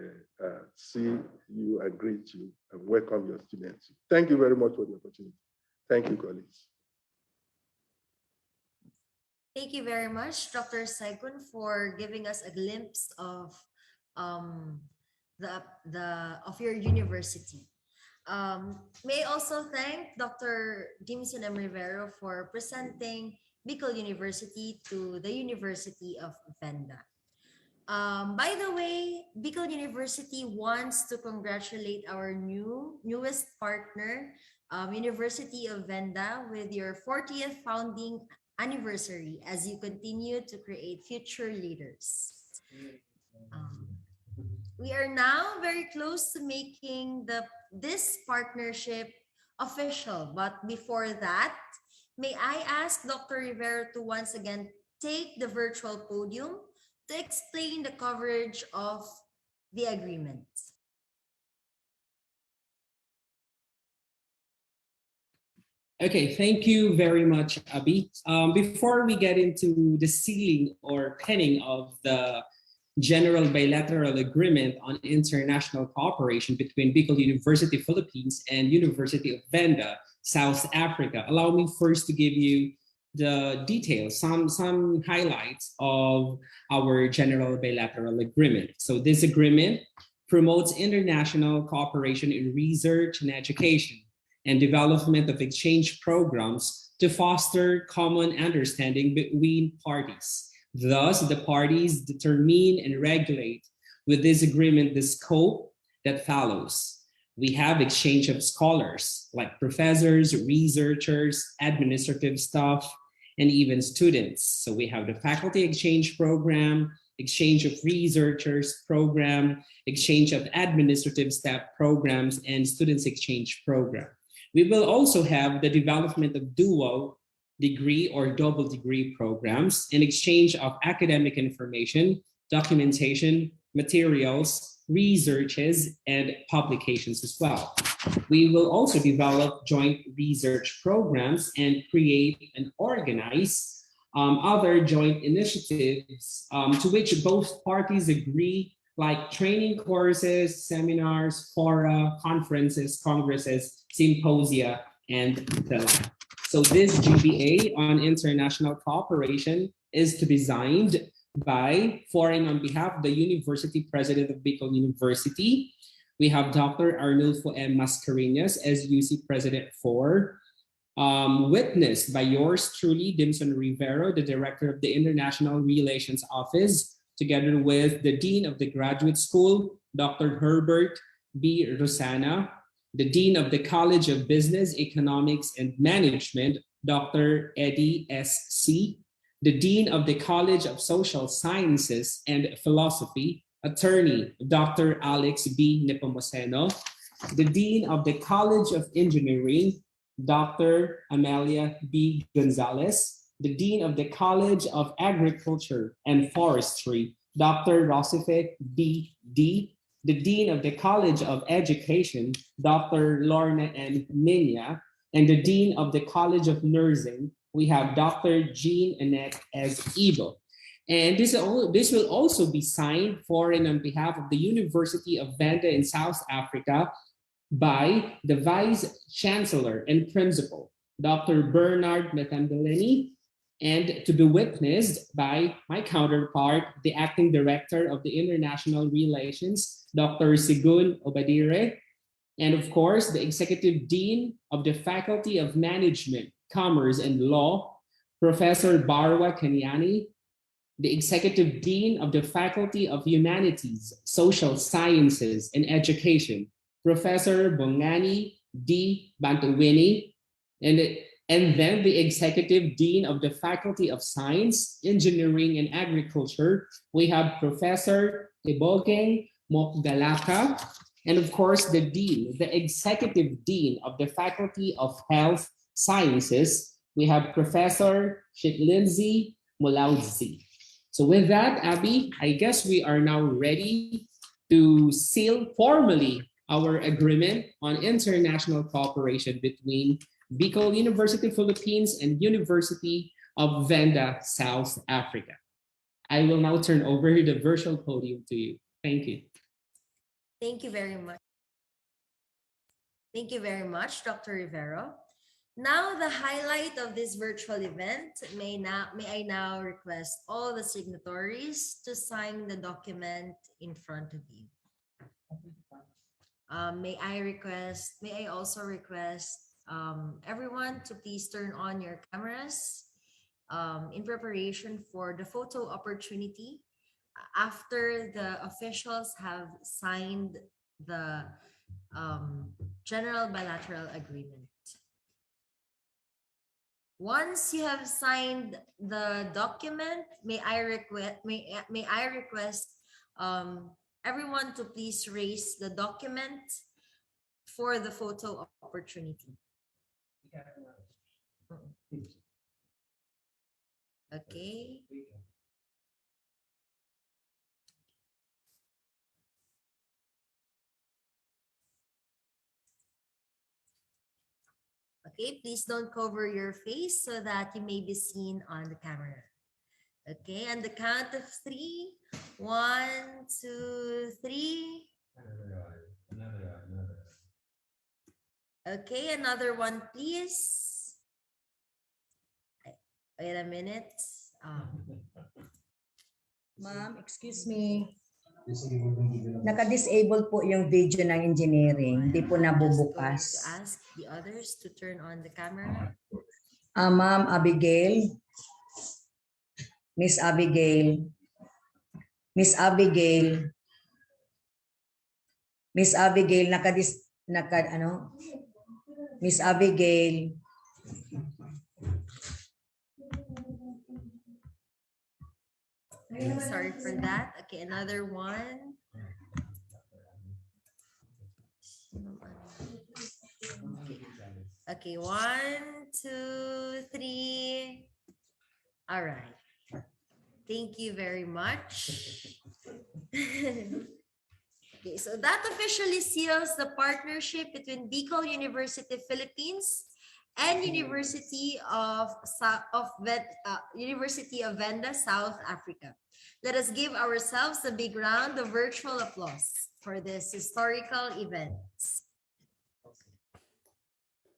see you and greet you and welcome your students. Thank you very much for the opportunity. Thank you, colleagues. Thank you very much, Dr. Saigun, for giving us a glimpse of your university. May I also thank Dr. Jimson M. Rivero for presenting Bicol University to the University of Venda. By the way, Bicol University wants to congratulate our newest partner, University of Venda, with your 40th founding anniversary as you continue to create future leaders. Um, we are now very close to making this partnership official. But before that, may I ask Dr. Rivera to once again take the virtual podium to explain the coverage of the agreement. Okay, thank you very much, Abby. Before we get into the sealing or penning of the General Bilateral Agreement on International Cooperation between Bicol University, Philippines and University of Venda, South Africa, allow me first to give you the details, some highlights of our General Bilateral Agreement. So this agreement promotes international cooperation in research and education and development of exchange programs to foster common understanding between parties. Thus, the parties determine and regulate with this agreement the scope that follows. We have exchange of scholars like professors, researchers, administrative staff, and even students. So we have the faculty exchange program, exchange of researchers program, exchange of administrative staff programs, and students exchange program. We will also have the development of dual degree or double degree programs in exchange of academic information, documentation, materials, researches, and publications as well. We will also develop joint research programs and create and organize other joint initiatives to which both parties agree, like training courses, seminars, fora, conferences, congresses, symposia, and the like. So this GBA on international cooperation is to be designed by, for and on behalf of the University President of Bicol University. We have Dr. Arnulfo M. Mascareñas as UC President for, witnessed by yours truly, Dimson Rivero, the Director of the International Relations Office, together with the Dean of the Graduate School, Dr. Herbert B. Rosana, the Dean of the College of Business, Economics, and Management, Dr. Eddie S. C., the Dean of the College of Social Sciences and Philosophy, Attorney Dr. Alex B. Nepomuceno, the Dean of the College of Engineering, Dr. Amelia B. Gonzalez, the Dean of the College of Agriculture and Forestry, Dr. Rosife B. D., the Dean of the College of Education, Dr. Lorna N. Minya, and the Dean of the College of Nursing, we have Dr. Jean Annette S. Ibo. And this will also be signed for and on behalf of the University of Venda in South Africa by the Vice Chancellor and Principal, Dr. Bernard Metambeleni, and to be witnessed by my counterpart, the Acting Director of the International Relations, Dr. Sigun Obadire, and of course, the Executive Dean of the Faculty of Management, Commerce, and Law, Professor Barwa Kanyani, the Executive Dean of the Faculty of Humanities, Social Sciences, and Education, Professor Bongani D. Bantuwini, and then the Executive Dean of the Faculty of Science, Engineering, and Agriculture, we have Professor Tibogeng Mokgalaka, and of course the Dean, the Executive Dean of the Faculty of Health Sciences, we have Professor Shitlinzi Mulaudzi. So with that, Abby, I guess we are now ready to seal formally our agreement on international cooperation between Bicol University, Philippines and University of Venda, South Africa. I will now turn over the virtual podium to you. Thank you. Thank you very much. Thank you very much, Dr. Rivero. Now, the highlight of this virtual event, may I now request all the signatories to sign the document in front of you. May I also request everyone to please turn on your cameras in preparation for the photo opportunity after the officials have signed the General Bilateral Agreement. Once you have signed the document, may I request everyone to please raise the document for the photo opportunity. Okay. Okay, please don't cover your face so that you may be seen on the camera. Okay, and the count of 3. 1, 2, 3. Okay, another one, please. Wait a minute. Ma'am, excuse me. Naka-disable po yung video ng engineering. Hindi po I'm just going nabubukas. to ask the others to turn on the camera. Ma'am Abigail. Miss Abigail. Miss Abigail. Miss Abigail, Miss Abigail. Okay, sorry for that. Okay, another one. Okay, 1, 2, 3. All right. Thank you very much. Okay, so that officially seals the partnership between Bicol University Philippines and University of Venda, South Africa. Let us give ourselves a big round of virtual applause for this historical event.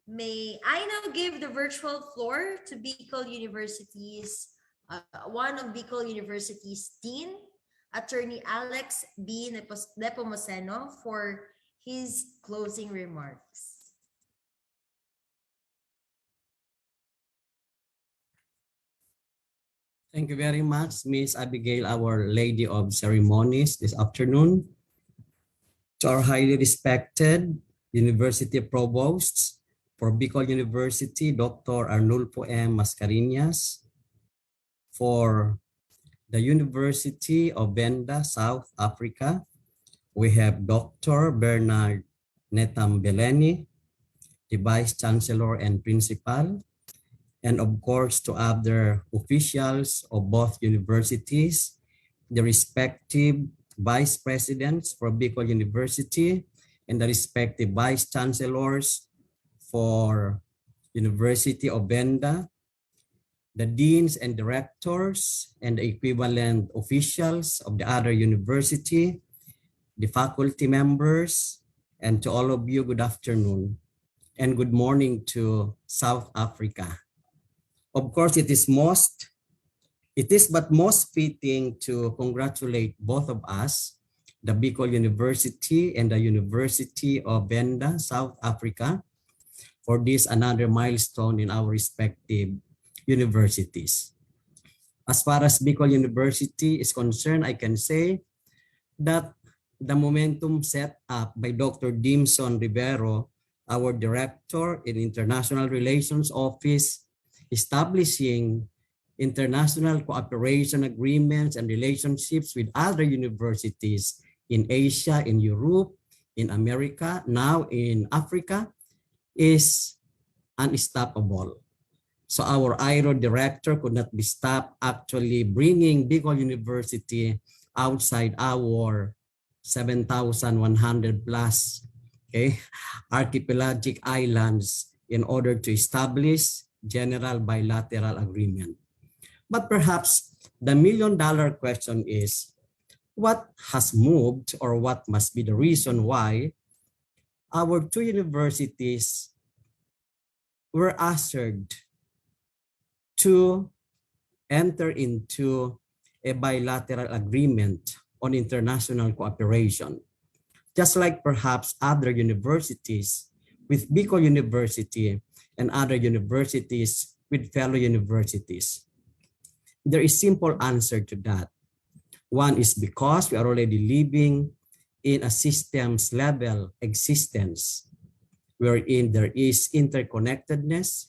May I now give the virtual floor to Bicol University's one of Bicol University's Dean, Attorney Alex B. Nepomuceno, for his closing remarks. Thank you very much, Miss Abigail, our Lady of Ceremonies this afternoon. To our highly respected University Provosts for Bicol University, Dr. Arnulfo M. Mascareñas. For the University of Venda, South Africa, we have Dr. Bernard Netambeleni, the Vice Chancellor and Principal, and of course to other officials of both universities, the respective Vice Presidents for Bicol University, and the respective Vice Chancellors for University of Venda, the deans and directors and the equivalent officials of the other university, the faculty members, and to all of you, good afternoon and good morning to South Africa. Of course, it is but most fitting to congratulate both of us, the Bicol University and the University of Venda, South Africa, for this another milestone in our respective universities. As far as Bicol University is concerned, I can say that the momentum set up by Dr. Dimson Rivero, our Director in International Relations Office, establishing international cooperation agreements and relationships with other universities in Asia, in Europe, in America, now in Africa, is unstoppable. So our IRO director could not be stopped actually bringing Bicol University outside our 7,100 plus archipelagic islands in order to establish general bilateral agreement. But perhaps the million-dollar question is, what has moved or what must be the reason why our two universities were ushered to enter into a bilateral agreement on international cooperation, just like perhaps other universities with Bicol University and other universities with fellow universities? There is simple answer to that. One is because we are already living in a systems level existence wherein there is interconnectedness,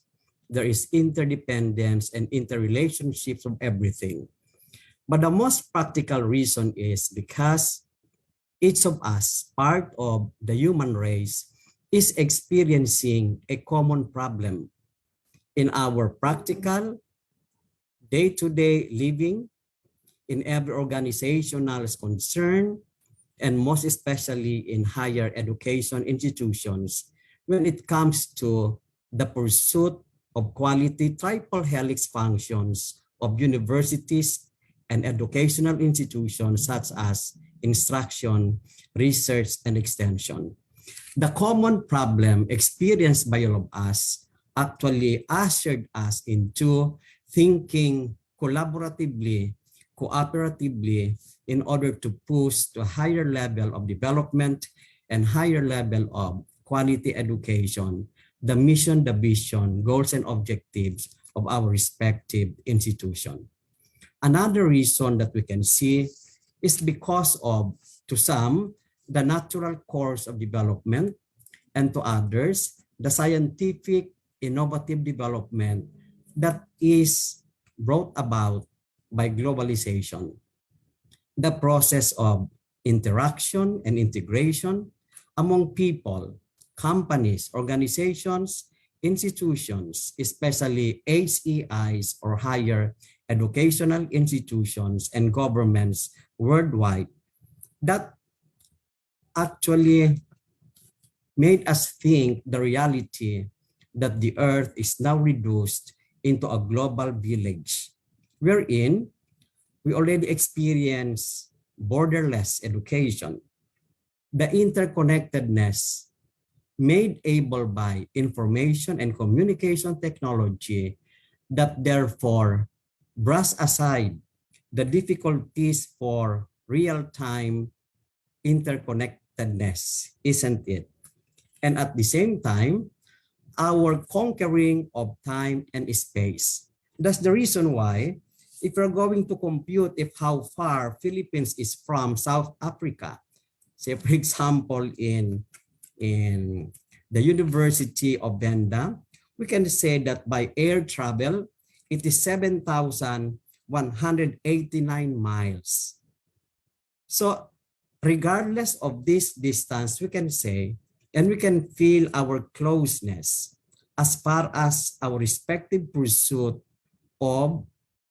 there is interdependence and interrelationships of everything. But the most practical reason is because each of us, part of the human race, is experiencing a common problem in our practical day-to-day living, in every organizational concern, and most especially in higher education institutions when it comes to the pursuit of quality triple helix functions of universities and educational institutions such as instruction, research, and extension. The common problem experienced by all of us actually ushered us into thinking collaboratively, cooperatively, in order to push to a higher level of development and higher level of quality education, the mission, the vision, goals, and objectives of our respective institution. Another reason that we can see is because of, to some, the natural course of development, and to others, the scientific innovative development that is brought about by globalization. The process of interaction and integration among people, companies, organizations, institutions, especially HEIs or higher educational institutions and governments worldwide, that actually made us think the reality that the earth is now reduced into a global village, wherein we already experience borderless education, the interconnectedness made able by information and communication technology that therefore brush aside the difficulties for real-time interconnectedness, isn't it? And at the same time, our conquering of time and space. That's the reason why, if you're going to compute if how far Philippines is from South Africa, say for example in the University of Venda, we can say that by air travel, it is 7,189 miles. So regardless of this distance, we can say, and we can feel our closeness as far as our respective pursuit of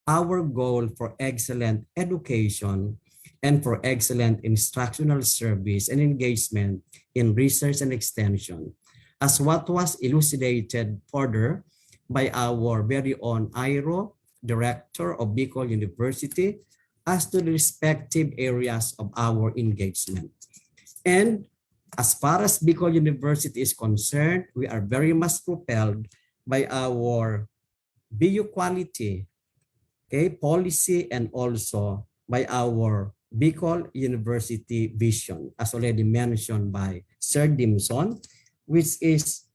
our goal for excellent education and for excellent instructional service and engagement in research and extension, as what was elucidated further by our very own Iro, Director of Bicol University, as to the respective areas of our engagement. And as far as Bicol University is concerned, we are very much propelled by our BU quality, policy, and also by our Bicol University vision, as already mentioned by Sir Dimson, which is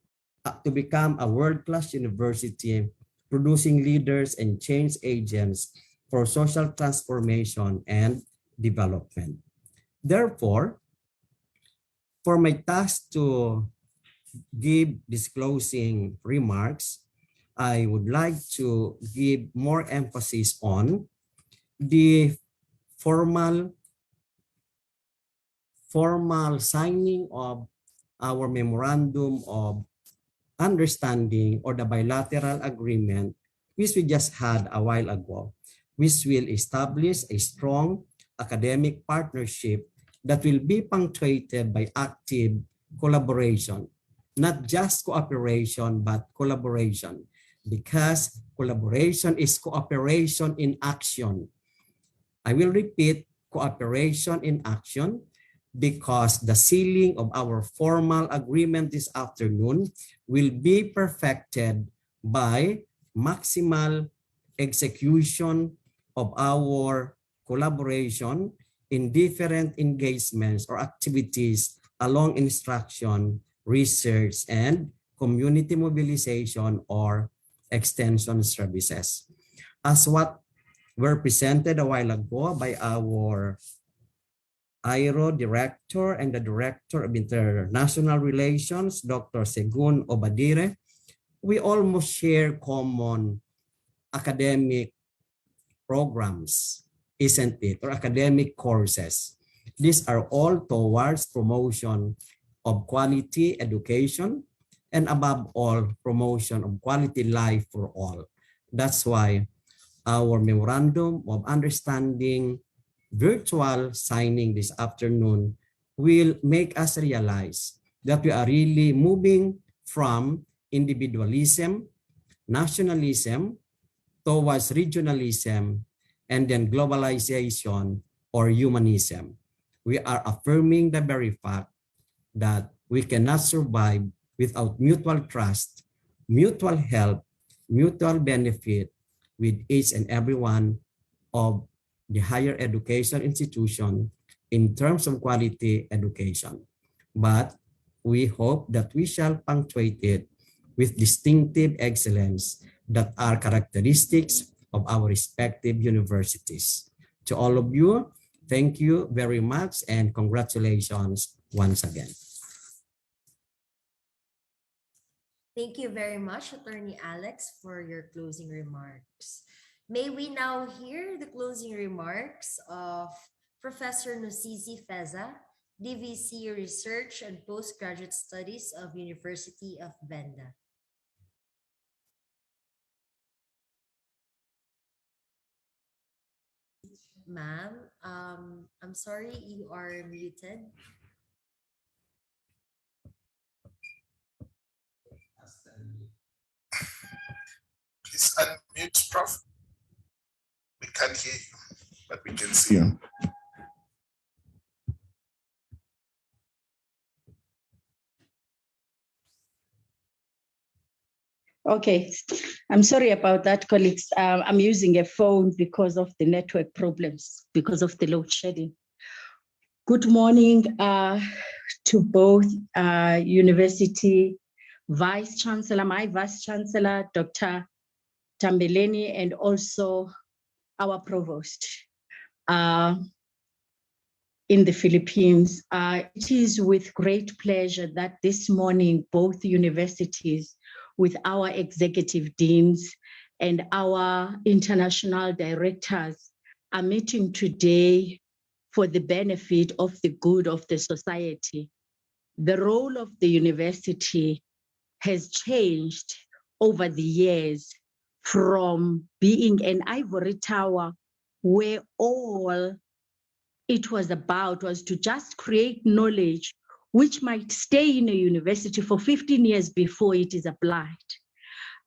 to become a world-class university producing leaders and change agents for social transformation and development. Therefore, for my task to give disclosing remarks, I would like to give more emphasis on the formal signing of our memorandum of understanding or the bilateral agreement, which we just had a while ago, which will establish a strong academic partnership that will be punctuated by active collaboration, not just cooperation, but collaboration, because collaboration is cooperation in action. I will repeat, cooperation in action, because the sealing of our formal agreement this afternoon will be perfected by maximal execution of our collaboration in different engagements or activities along instruction, research, and community mobilization or extension services. As what were presented a while ago by our IRO Director and the Director of International Relations, Dr. Segun Obadire, we almost share common academic programs, isn't it? Or academic courses. These are all towards promotion of quality education and above all, promotion of quality life for all. That's why our memorandum of understanding virtual signing this afternoon will make us realize that we are really moving from individualism, nationalism, towards regionalism, and then globalization or humanism. We are affirming the very fact that we cannot survive without mutual trust, mutual help, mutual benefit with each and every one of the higher education institution in terms of quality education. But we hope that we shall punctuate it with distinctive excellence that are characteristics of our respective universities. To all of you, thank you very much and congratulations once again. Thank you very much, Attorney Alex, for your closing remarks. May we now hear the closing remarks of Professor Nosizi Feza, DVC Research and Postgraduate Studies of University of Venda. Ma'am, I'm sorry, you are muted. Please unmute, Prof. We can't hear you, but we can see you. Okay, I'm sorry about that, colleagues. I'm using a phone because of the network problems, because of the load shedding. Good morning to both University Vice Chancellor, my Vice Chancellor, Dr. Tambeleni, and also our Provost in the Philippines. It is with great pleasure that this morning, both universities with our executive deans and our international directors are meeting today for the benefit of the good of the society. The role of the university has changed over the years from being an ivory tower where all it was about was to just create knowledge which might stay in a university for 15 years before it is applied.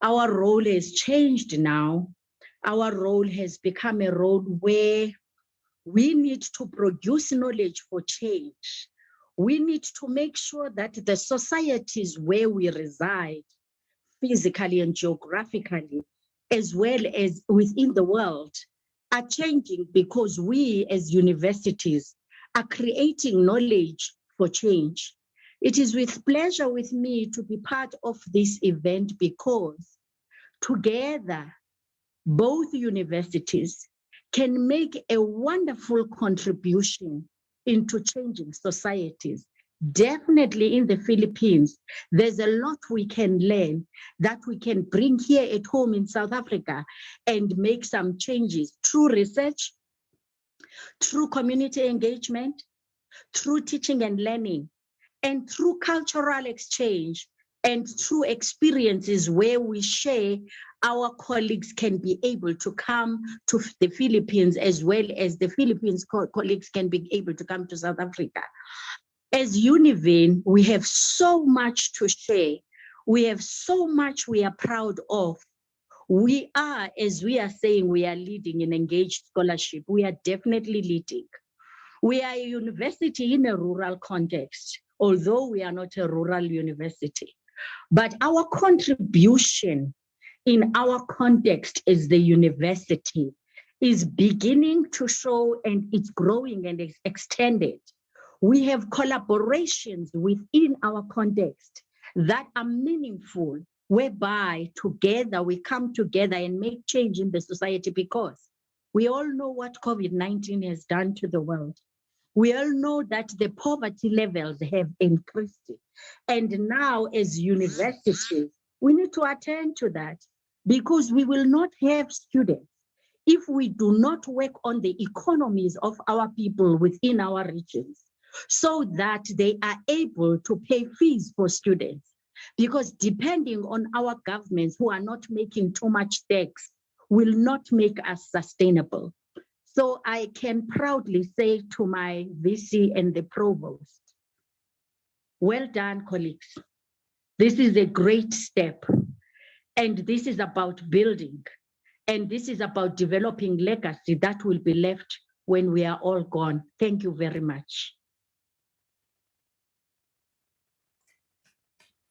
Our role has changed now. Our role has become a role where we need to produce knowledge for change. We need to make sure that the societies where we reside, physically and geographically, as well as within the world, are changing because we as universities are creating knowledge for change. It is with pleasure with me to be part of this event because together, both universities can make a wonderful contribution into changing societies. Definitely in the Philippines, there's a lot we can learn that we can bring here at home in South Africa and make some changes through research, through community engagement, through teaching and learning, and through cultural exchange, and through experiences where we share. Our colleagues can be able to come to the Philippines as well as the Philippines colleagues can be able to come to South Africa. As Univen, we have so much to share. We have so much we are proud of. We are, as we are saying, we are leading in engaged scholarship. We are definitely leading. We are a university in a rural context, although we are not a rural university. But our contribution in our context as the university is beginning to show, and it's growing and it's extended. We have collaborations within our context that are meaningful, whereby together we come together and make change in the society, because we all know what COVID-19 has done to the world. We all know that the poverty levels have increased. And now as universities, We need to attend to that because we will not have students if we do not work on the economies of our people within our regions so that they are able to pay fees for students. Because depending on our governments who are not making too much tax will not make us sustainable. So I can proudly say to my VC and the provost, well done, colleagues. This is a great step. And this is about building. And this is about developing legacy that will be left when we are all gone. Thank you very much.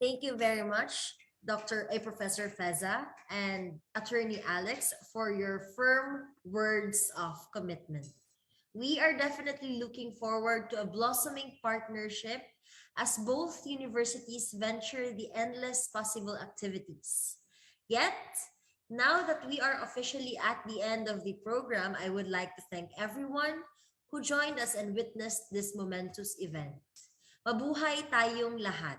Thank you very much, Professor Feza and Attorney Alex, for your firm words of commitment. We are definitely looking forward to a blossoming partnership as both universities venture the endless possible activities. Yet, now that we are officially at the end of the program, I would like to thank everyone who joined us and witnessed this momentous event. Mabuhay tayong lahat.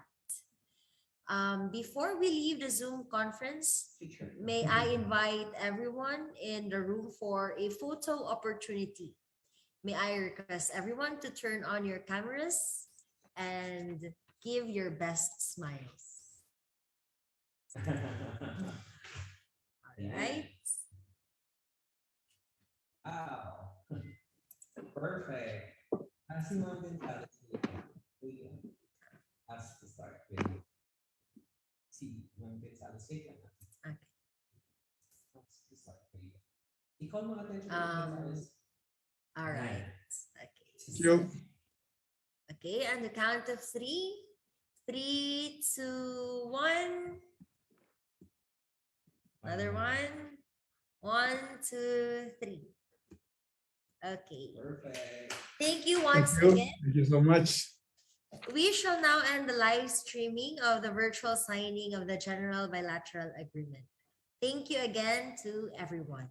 Before we leave the Zoom conference, may I invite everyone in the room for a photo opportunity. May I request everyone to turn on your cameras and give your best smiles. Right? Wow. Perfect. As you want we ask to start with okay. All right. Okay. Thank you. Okay, on the count of 3. 3, 2, 1. Another one. 1, 2, 3. Okay. Perfect. Thank you once Thank you. again. Thank you so much. We shall now end the live streaming of the virtual signing of the General Bilateral Agreement. Thank you again to everyone.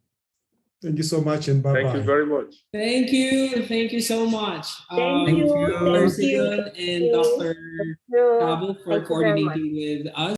Thank you so much and bye-bye. Thank you very much. Thank you. Thank you so much. Thank you. President and Dr. Cabo for Thank you very much. coordinating with us.